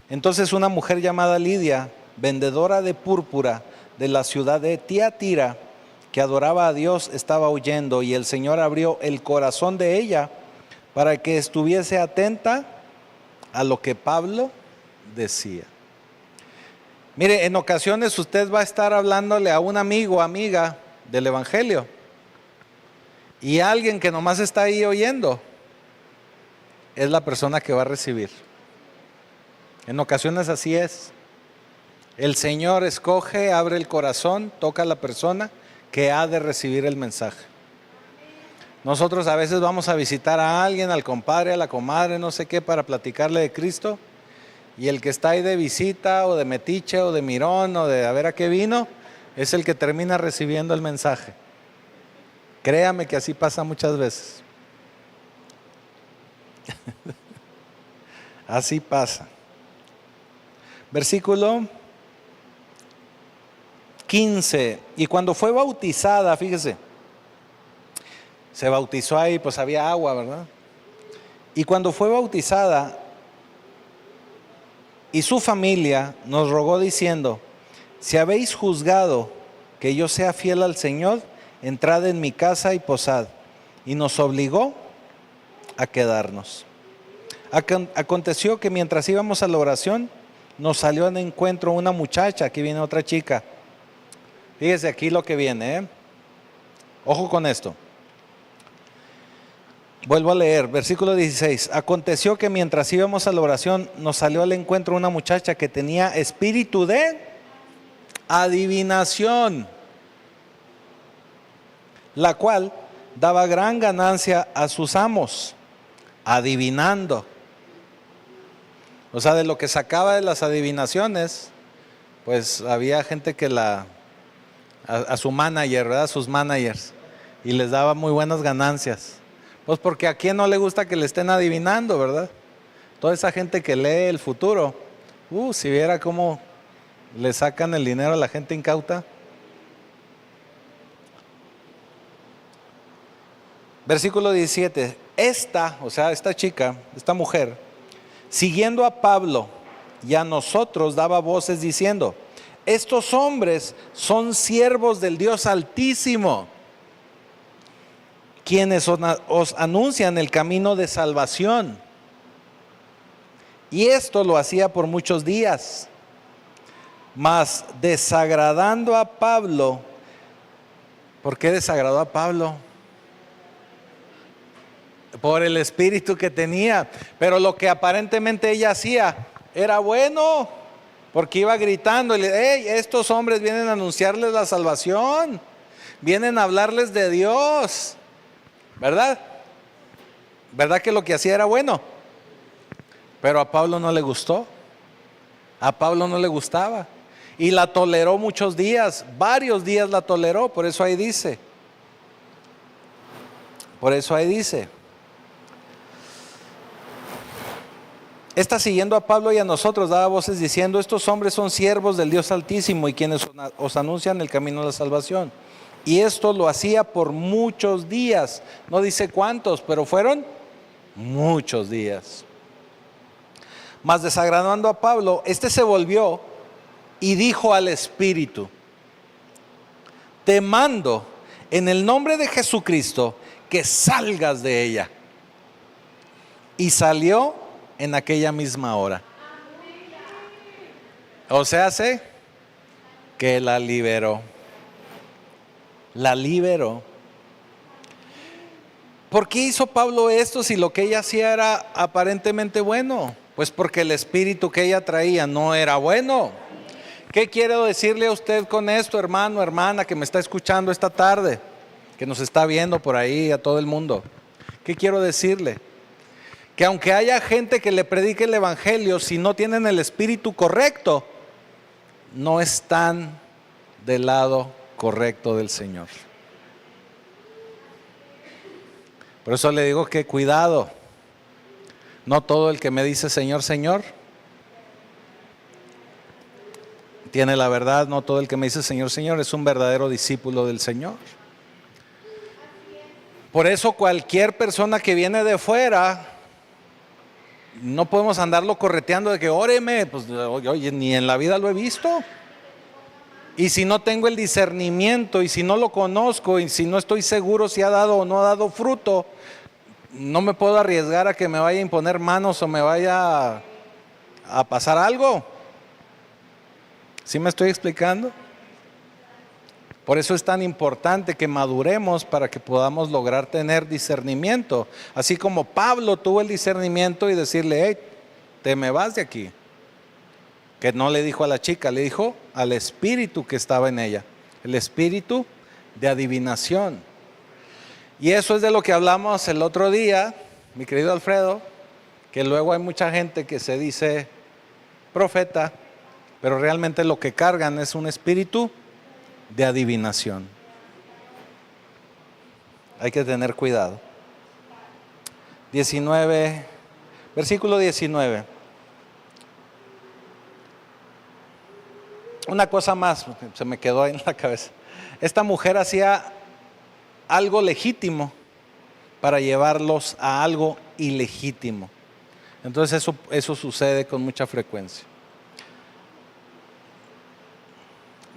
entonces una mujer llamada Lidia, vendedora de púrpura de la ciudad de Tiatira, que adoraba a Dios, estaba oyendo, y el Señor abrió el corazón de ella para que estuviese atenta a lo que Pablo decía. Mire, en ocasiones usted va a estar hablándole a un amigo o amiga del Evangelio, y alguien que nomás está ahí oyendo es la persona que va a recibir. En ocasiones así es. El Señor escoge, abre el corazón, toca a la persona que ha de recibir el mensaje. Nosotros a veces vamos a visitar a alguien, al compadre, a la comadre, no sé qué, para platicarle de Cristo, y el que está ahí de visita o de metiche o de mirón o de a ver a qué vino, es el que termina recibiendo el mensaje. Créame que así pasa muchas veces. Así pasa. Versículo 15. Y cuando fue bautizada, fíjese, se bautizó ahí, pues había agua, ¿verdad? Y cuando fue bautizada, y su familia nos rogó diciendo, si habéis juzgado que yo sea fiel al Señor, entrad en mi casa y posad. Y nos obligó a quedarnos. Aconteció que mientras íbamos a la oración, nos salió al encuentro una muchacha, aquí viene otra chica. Fíjese aquí lo que viene, Ojo con esto. Vuelvo a leer, versículo 16. Aconteció que mientras íbamos a la oración, nos salió al encuentro una muchacha que tenía espíritu de adivinación, la cual daba gran ganancia a sus amos, adivinando. O sea, de lo que sacaba de las adivinaciones, pues había gente que la a su manager, ¿verdad? A sus managers. Y les daba muy buenas ganancias. Pues porque a quién no le gusta que le estén adivinando, ¿verdad? Toda esa gente que lee el futuro. Si viera cómo le sacan el dinero a la gente incauta. Versículo 17. Esta chica, esta mujer, siguiendo a Pablo y a nosotros, daba voces diciendo: estos hombres son siervos del Dios Altísimo, quienes os anuncian el camino de salvación. Y esto lo hacía por muchos días, mas desagradando a Pablo. ¿Por qué desagradó a Pablo? Por el espíritu que tenía. Pero lo que aparentemente ella hacía era bueno, porque iba gritando: hey, estos hombres vienen a anunciarles la salvación, vienen a hablarles de Dios, ¿verdad? ¿Verdad que lo que hacía era bueno? Pero a Pablo no le gustó, a Pablo no le gustaba, y la toleró muchos días, varios días la toleró. Por eso ahí dice, esta, siguiendo a Pablo y a nosotros, daba voces diciendo: estos hombres son siervos del Dios Altísimo y quienes os anuncian el camino de la salvación. Y esto lo hacía por muchos días, no dice cuántos, pero fueron muchos días. Mas desagradando a Pablo, se volvió y dijo al espíritu: te mando en el nombre de Jesucristo que salgas de ella. Y salió en aquella misma hora. O sea, que la liberó. La liberó. ¿Por qué hizo Pablo esto si lo que ella hacía era aparentemente bueno? Pues porque el espíritu que ella traía no era bueno. ¿Qué quiero decirle a usted con esto, hermano, hermana, que me está escuchando esta tarde, que nos está viendo por ahí, a todo el mundo? ¿Qué quiero decirle? Que aunque haya gente que le predique el evangelio, si no tienen el espíritu correcto, no están del lado correcto del Señor. Por eso le digo que cuidado. No todo el que me dice Señor, Señor tiene la verdad. No todo el que me dice Señor, Señor es un verdadero discípulo del Señor. Por eso cualquier persona que viene de fuera, no podemos andarlo correteando de que óreme, pues oye, ni en la vida lo he visto. Y si no tengo el discernimiento, y si no lo conozco, y si no estoy seguro si ha dado o no ha dado fruto, no me puedo arriesgar a que me vaya a imponer manos o me vaya a pasar algo. ¿Sí me estoy explicando? Por eso es tan importante que maduremos para que podamos lograr tener discernimiento. Así como Pablo tuvo el discernimiento y decirle: hey, te me vas de aquí. Que no le dijo a la chica, le dijo al espíritu que estaba en ella. El espíritu de adivinación. Y eso es de lo que hablamos el otro día, mi querido Alfredo, que luego hay mucha gente que se dice profeta, pero realmente lo que cargan es un espíritu de adivinación. Hay que tener cuidado. 19, versículo 19. Una cosa más, se me quedó ahí en la cabeza. Esta mujer hacía algo legítimo para llevarlos a algo ilegítimo. Entonces eso sucede con mucha frecuencia.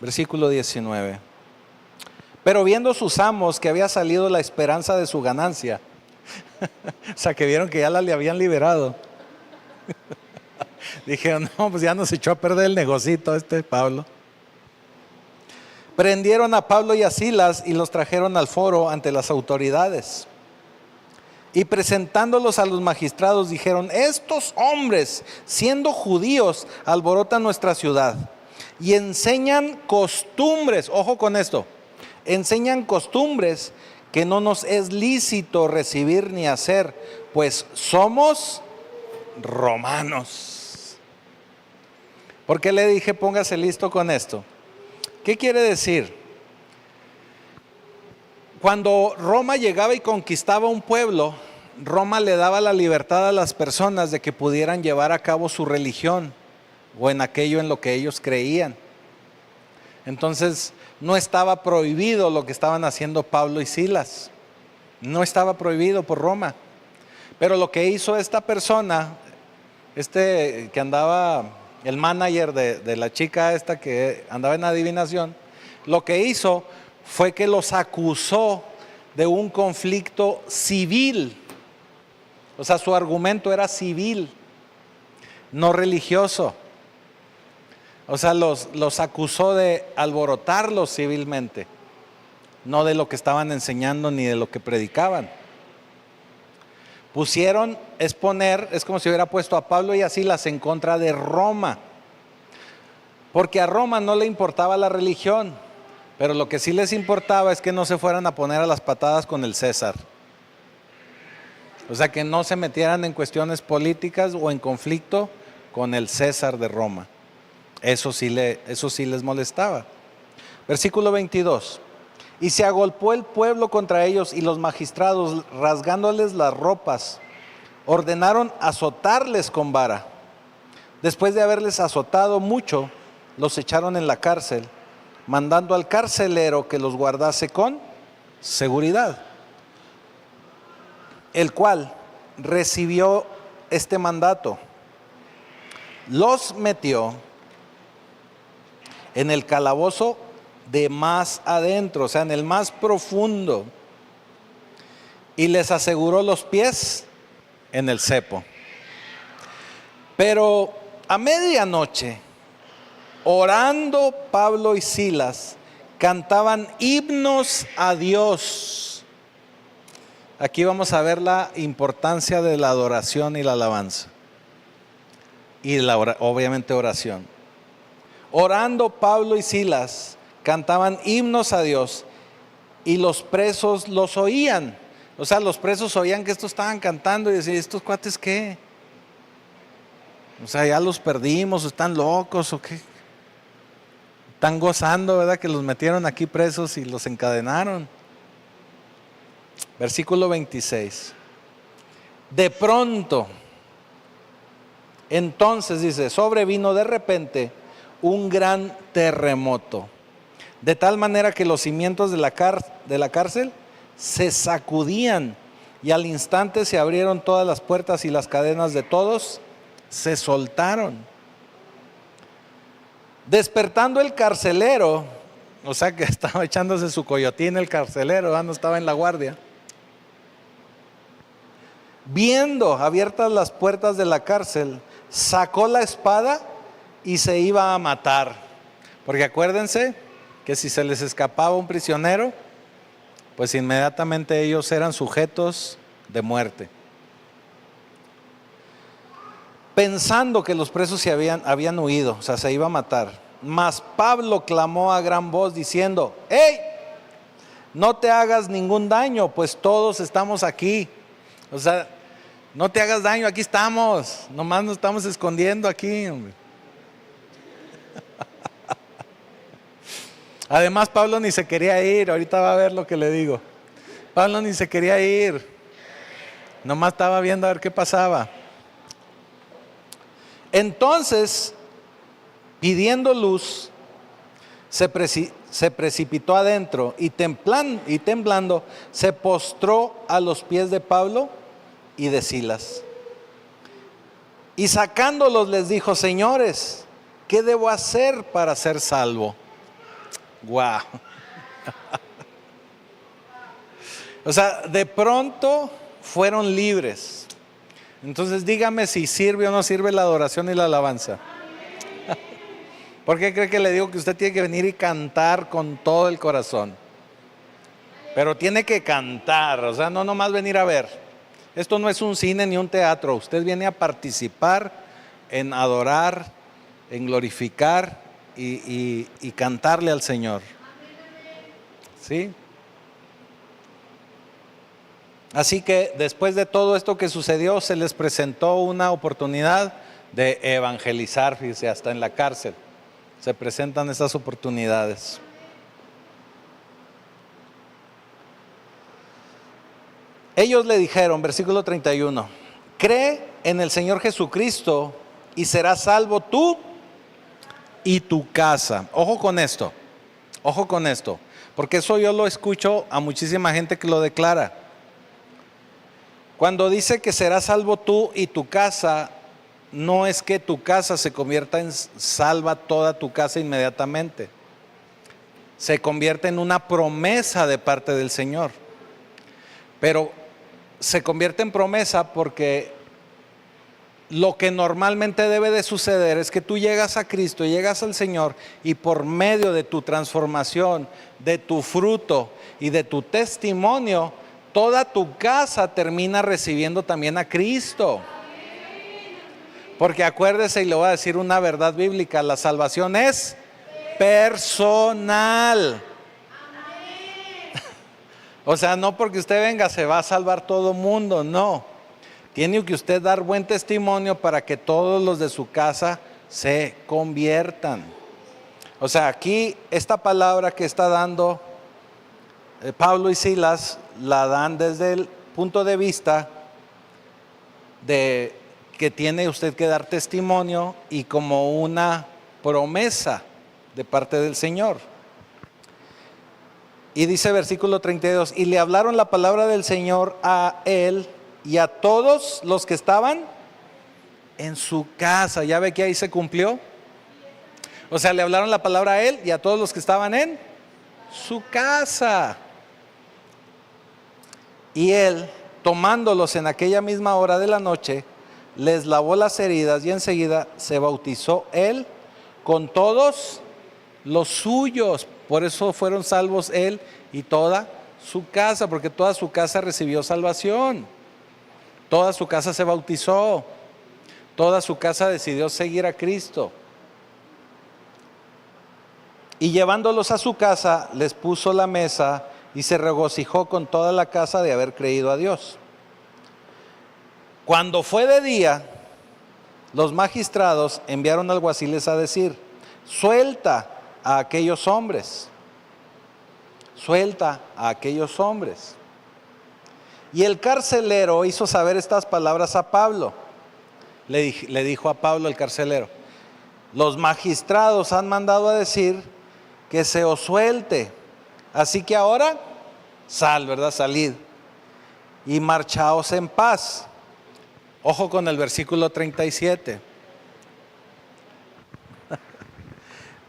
Versículo 19. Pero viendo sus amos que había salido la esperanza de su ganancia, o sea, que vieron que ya le habían liberado, dijeron: no, pues ya nos echó a perder el negocito Pablo. Prendieron a Pablo y a Silas y los trajeron al foro ante las autoridades. Y presentándolos a los magistrados dijeron: estos hombres, siendo judíos, alborotan nuestra ciudad y enseñan costumbres, ojo con esto, enseñan costumbres que no nos es lícito recibir ni hacer, pues somos romanos. ¿Por qué le dije póngase listo con esto? ¿Qué quiere decir? Cuando Roma llegaba y conquistaba un pueblo, Roma le daba la libertad a las personas de que pudieran llevar a cabo su religión o en aquello en lo que ellos creían. Entonces no estaba prohibido lo que estaban haciendo Pablo y Silas. No estaba prohibido por Roma. Pero lo que hizo esta persona, que andaba, el manager de la chica esta que andaba en adivinación, lo que hizo fue que los acusó de un conflicto civil. O sea, su argumento era civil, no religioso. O sea, los acusó de alborotarlos civilmente, no de lo que estaban enseñando ni de lo que predicaban. Es como si hubiera puesto a Pablo y a Silas en contra de Roma, porque a Roma no le importaba la religión, pero lo que sí les importaba es que no se fueran a poner a las patadas con el César. O sea, que no se metieran en cuestiones políticas o en conflicto con el César de Roma. Eso sí les molestaba. Versículo 22. Y se agolpó el pueblo contra ellos, y los magistrados, rasgándoles las ropas, ordenaron azotarles con vara. Después de haberles azotado mucho, los echaron en la cárcel, mandando al carcelero que los guardase con seguridad, el cual recibió este mandato. Los metió en el calabozo de más adentro, o sea, en el más profundo, y les aseguró los pies en el cepo. Pero a medianoche, orando Pablo y Silas, cantaban himnos a Dios. Aquí vamos a ver la importancia de la adoración y la alabanza, y obviamente oración. Orando Pablo y Silas, cantaban himnos a Dios, y los presos los oían. O sea, los presos oían que estos estaban cantando y decían, ¿estos cuates qué? O sea, ya los perdimos, ¿están locos o qué? Están gozando, ¿verdad? Que los metieron aquí presos y los encadenaron. Versículo 26. De pronto, entonces dice, sobrevino de repente un gran terremoto, de tal manera que los cimientos de la cárcel se sacudían, y al instante se abrieron todas las puertas y las cadenas de todos se soltaron. Despertando el carcelero, o sea que estaba echándose su coyotín el carcelero, no estaba en la guardia, viendo abiertas las puertas de la cárcel, sacó la espada y se iba a matar. Porque acuérdense que si se les escapaba un prisionero, pues inmediatamente ellos eran sujetos de muerte. Pensando que los presos habían huido, o sea, se iba a matar. Mas Pablo clamó a gran voz diciendo, ¡hey! No te hagas ningún daño, pues todos estamos aquí. O sea, no te hagas daño, aquí estamos. Nomás nos estamos escondiendo aquí, hombre. Además, Pablo ni se quería ir. Ahorita va a ver lo que le digo. Pablo ni se quería ir. Nomás estaba viendo a ver qué pasaba. Entonces, pidiendo luz, se precipitó adentro y temblando, se postró a los pies de Pablo y de Silas. Y sacándolos les dijo, señores, ¿qué debo hacer para ser salvo? ¡Guau! O sea, de pronto fueron libres. Entonces dígame si sirve o no sirve la adoración y la alabanza. ¿Por qué cree que le digo que usted tiene que venir y cantar con todo el corazón? Pero tiene que cantar, o sea, no nomás venir a ver. Esto no es un cine ni un teatro. Usted viene a participar en adorar, en glorificar y cantarle al Señor. ¿Sí? Así que después de todo esto que sucedió, se les presentó una oportunidad de evangelizar, fíjese, hasta en la cárcel se presentan esas oportunidades. Ellos le dijeron, versículo 31, cree en el Señor Jesucristo y serás salvo tú y tu casa. Ojo con esto, porque eso yo lo escucho a muchísima gente que lo declara. Cuando dice que serás salvo tú y tu casa, no es que tu casa se convierta en salva toda tu casa inmediatamente. Se convierte en una promesa de parte del Señor. Pero se convierte en promesa porque lo que normalmente debe de suceder es que tú llegas a Cristo, llegas al Señor y por medio de tu transformación, de tu fruto y de tu testimonio, toda tu casa termina recibiendo también a Cristo. Porque acuérdese, y le voy a decir una verdad bíblica, la salvación es personal. O sea, no porque usted venga se va a salvar todo mundo, no. Tiene que usted dar buen testimonio para que todos los de su casa se conviertan. O sea, aquí esta palabra que está dando Pablo y Silas, la dan desde el punto de vista de que tiene usted que dar testimonio y como una promesa de parte del Señor. Y dice versículo 32, y le hablaron la palabra del Señor a él y a todos los que estaban en su casa. ¿Ya ve que ahí se cumplió? O sea, le hablaron la palabra a él y a todos los que estaban en su casa. Y él, tomándolos en aquella misma hora de la noche, les lavó las heridas y enseguida se bautizó él con todos los suyos. Por eso fueron salvos él y toda su casa, porque toda su casa recibió salvación. Toda su casa se bautizó. Toda su casa decidió seguir a Cristo. Y llevándolos a su casa, les puso la mesa y se regocijó con toda la casa de haber creído a Dios. Cuando fue de día, los magistrados enviaron alguaciles a decir: suelta a aquellos hombres, suelta a aquellos hombres. Y el carcelero hizo saber estas palabras a Pablo. Le dijo a Pablo el carcelero: los magistrados han mandado a decir que se os suelte, así que ahora salid y marchaos en paz. Ojo con el versículo 37.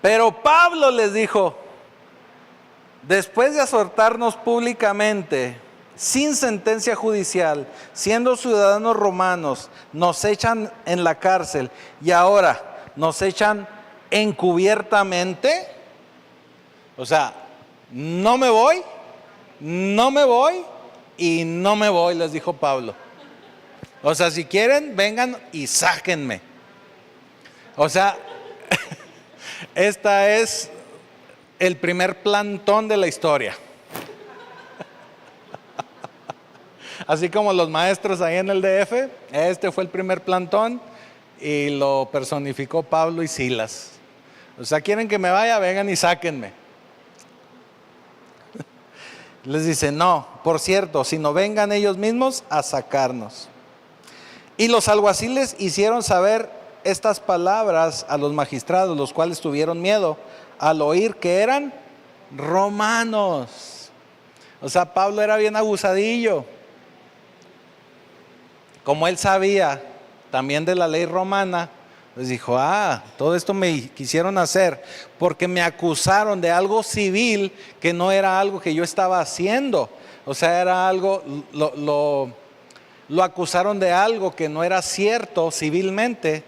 Pero Pablo les dijo: después de azotarnos públicamente, sin sentencia judicial, siendo ciudadanos romanos, nos echan en la cárcel y ahora nos echan encubiertamente. O sea, no me voy y no me voy, les dijo Pablo. O sea, si quieren, vengan y sáquenme. O sea, esta es el primer plantón de la historia. Así como los maestros ahí en el DF, este fue el primer plantón y lo personificó Pablo y Silas. O sea, quieren que me vaya, vengan y sáquenme. Les dice: no, por cierto, sino vengan ellos mismos a sacarnos. Y los alguaciles hicieron saber estas palabras a los magistrados, los cuales tuvieron miedo al oír que eran romanos. O sea, Pablo era bien abusadillo. Como él sabía también de la ley romana, les dijo: todo esto me quisieron hacer porque me acusaron de algo civil que no era algo que yo estaba haciendo. O sea, era algo, lo acusaron de algo que no era cierto civilmente,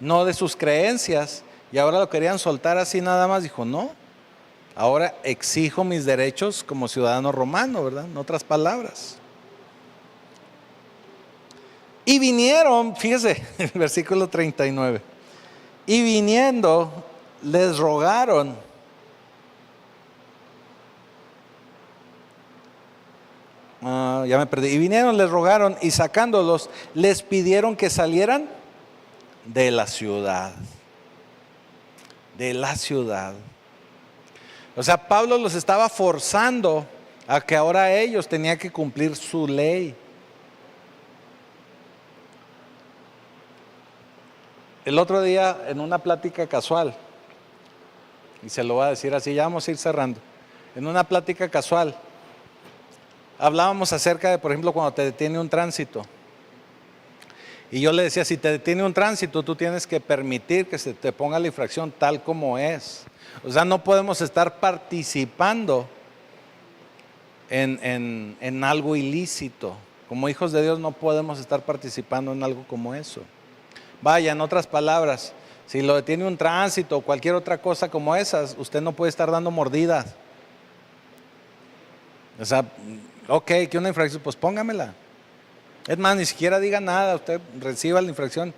no de sus creencias, y ahora lo querían soltar así nada más. Dijo: no, ahora exijo mis derechos como ciudadano romano, ¿verdad? En otras palabras. Y vinieron, fíjese, el versículo 39. Y viniendo, les rogaron. Ya me perdí. Y vinieron, les rogaron, y sacándolos, les pidieron que salieran de la ciudad. De la ciudad. O sea, Pablo los estaba forzando a que ahora ellos tenían que cumplir su ley. El otro día en una plática casual, y se lo voy a decir así, ya vamos a ir cerrando, en una plática casual, hablábamos acerca de, por ejemplo, cuando te detiene un tránsito. Y yo le decía, si te detiene un tránsito, tú tienes que permitir que se te ponga la infracción tal como es. O sea, no podemos estar participando en algo ilícito. Como hijos de Dios no podemos estar participando en algo como eso. Vaya, en otras palabras, si lo detiene un tránsito o cualquier otra cosa como esas, usted no puede estar dando mordidas. O sea, ok, que una infracción, pues póngamela. Es más, ni siquiera diga nada, usted reciba la infracción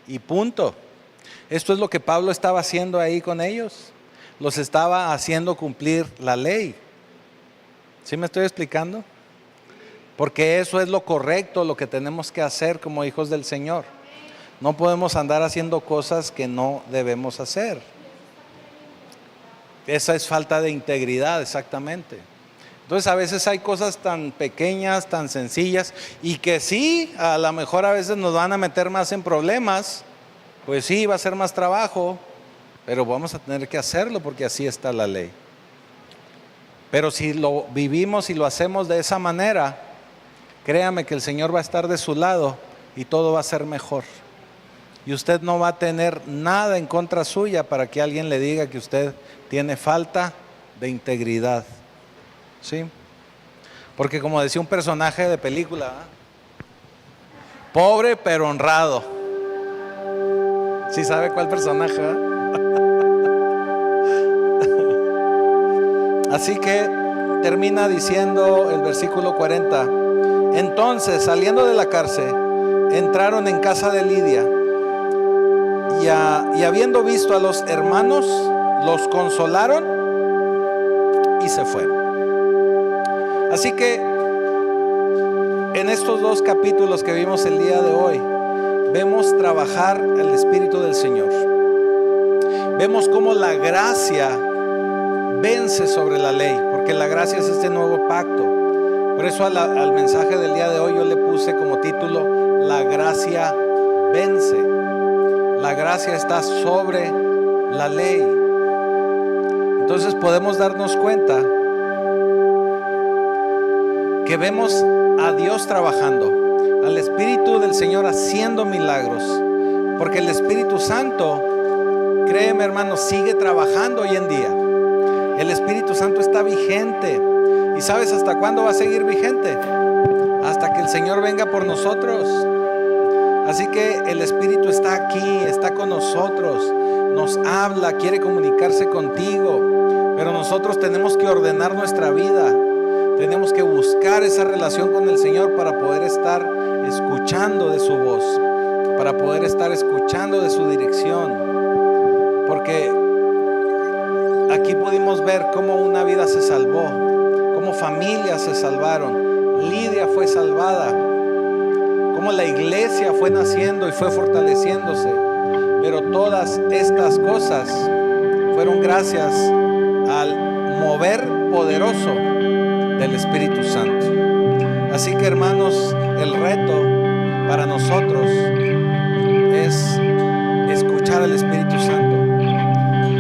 y punto. Esto es lo que Pablo estaba haciendo ahí con ellos. Los estaba haciendo cumplir la ley. ¿Sí me estoy explicando? Porque eso es lo correcto, lo que tenemos que hacer como hijos del Señor. No podemos andar haciendo cosas que no debemos hacer. Esa es falta de integridad, exactamente. Entonces a veces hay cosas tan pequeñas, tan sencillas, y que sí, a lo mejor a veces nos van a meter más en problemas. Pues sí, va a ser más trabajo, pero vamos a tener que hacerlo porque así está la ley. Pero si lo vivimos y lo hacemos de esa manera, créame que el Señor va a estar de su lado y todo va a ser mejor. Y usted no va a tener nada en contra suya para que alguien le diga que usted tiene falta de integridad. ¿Sí? Porque como decía un personaje de película, pobre pero honrado. ¿Sí sabe cuál personaje? Así que termina diciendo el versículo 40. Entonces, saliendo de la cárcel, entraron en casa de Lidia y habiendo visto a los hermanos, los consolaron y se fueron. Así que en estos dos capítulos que vimos el día de hoy, vemos trabajar el Espíritu del Señor. Vemos cómo la gracia vence sobre la ley, porque la gracia es este nuevo pacto. Por eso al mensaje del día de hoy yo le puse como título, la gracia vence. La gracia está sobre la ley. Entonces podemos darnos cuenta que vemos a Dios trabajando, al Espíritu del Señor haciendo milagros, porque el Espíritu Santo, créeme hermano, sigue trabajando hoy en día. El Espíritu Santo está vigente. ¿Y sabes hasta cuándo va a seguir vigente? Hasta que el Señor venga por nosotros. Así que el Espíritu está aquí, está con nosotros, nos habla, quiere comunicarse contigo, pero nosotros tenemos que ordenar nuestra vida. Tenemos que buscar esa relación con el Señor para poder estar escuchando de su voz, para poder estar escuchando de su dirección. Porque aquí pudimos ver cómo una vida se salvó, cómo familias se salvaron. Lidia fue salvada, cómo la iglesia fue naciendo y fue fortaleciéndose. Pero todas estas cosas fueron gracias al mover poderoso del Espíritu Santo. Así que hermanos, el reto para nosotros es escuchar al Espíritu Santo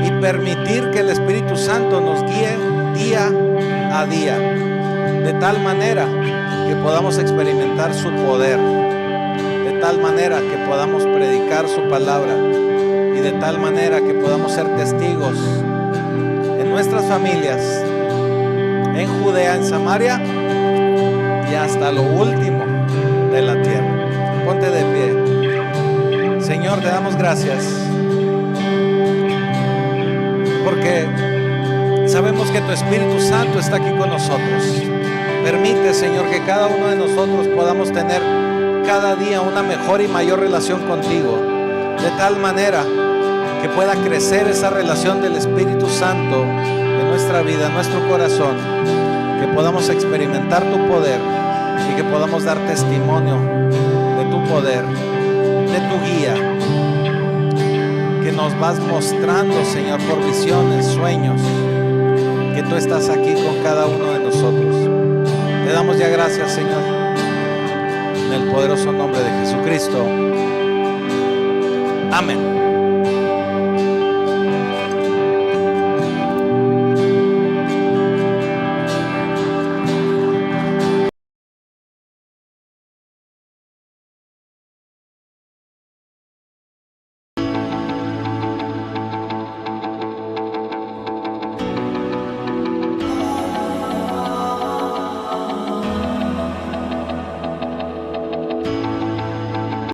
y permitir que el Espíritu Santo nos guíe día a día, de tal manera que podamos experimentar su poder, de tal manera que podamos predicar su palabra y de tal manera que podamos ser testigos en nuestras familias, en Judea, en Samaria y hasta lo último de la tierra. Ponte de pie. Señor, te damos gracias porque sabemos que tu Espíritu Santo está aquí con nosotros. Permite, Señor, que cada uno de nosotros podamos tener cada día una mejor y mayor relación contigo, de tal manera que pueda crecer esa relación del Espíritu Santo en nuestra vida, en nuestro corazón, que podamos experimentar tu poder y que podamos dar testimonio de tu poder, de tu guía, que nos vas mostrando, Señor, por visiones, sueños, que tú estás aquí con cada uno de nosotros. Te damos ya gracias, Señor, en el poderoso nombre de Jesucristo. Amén.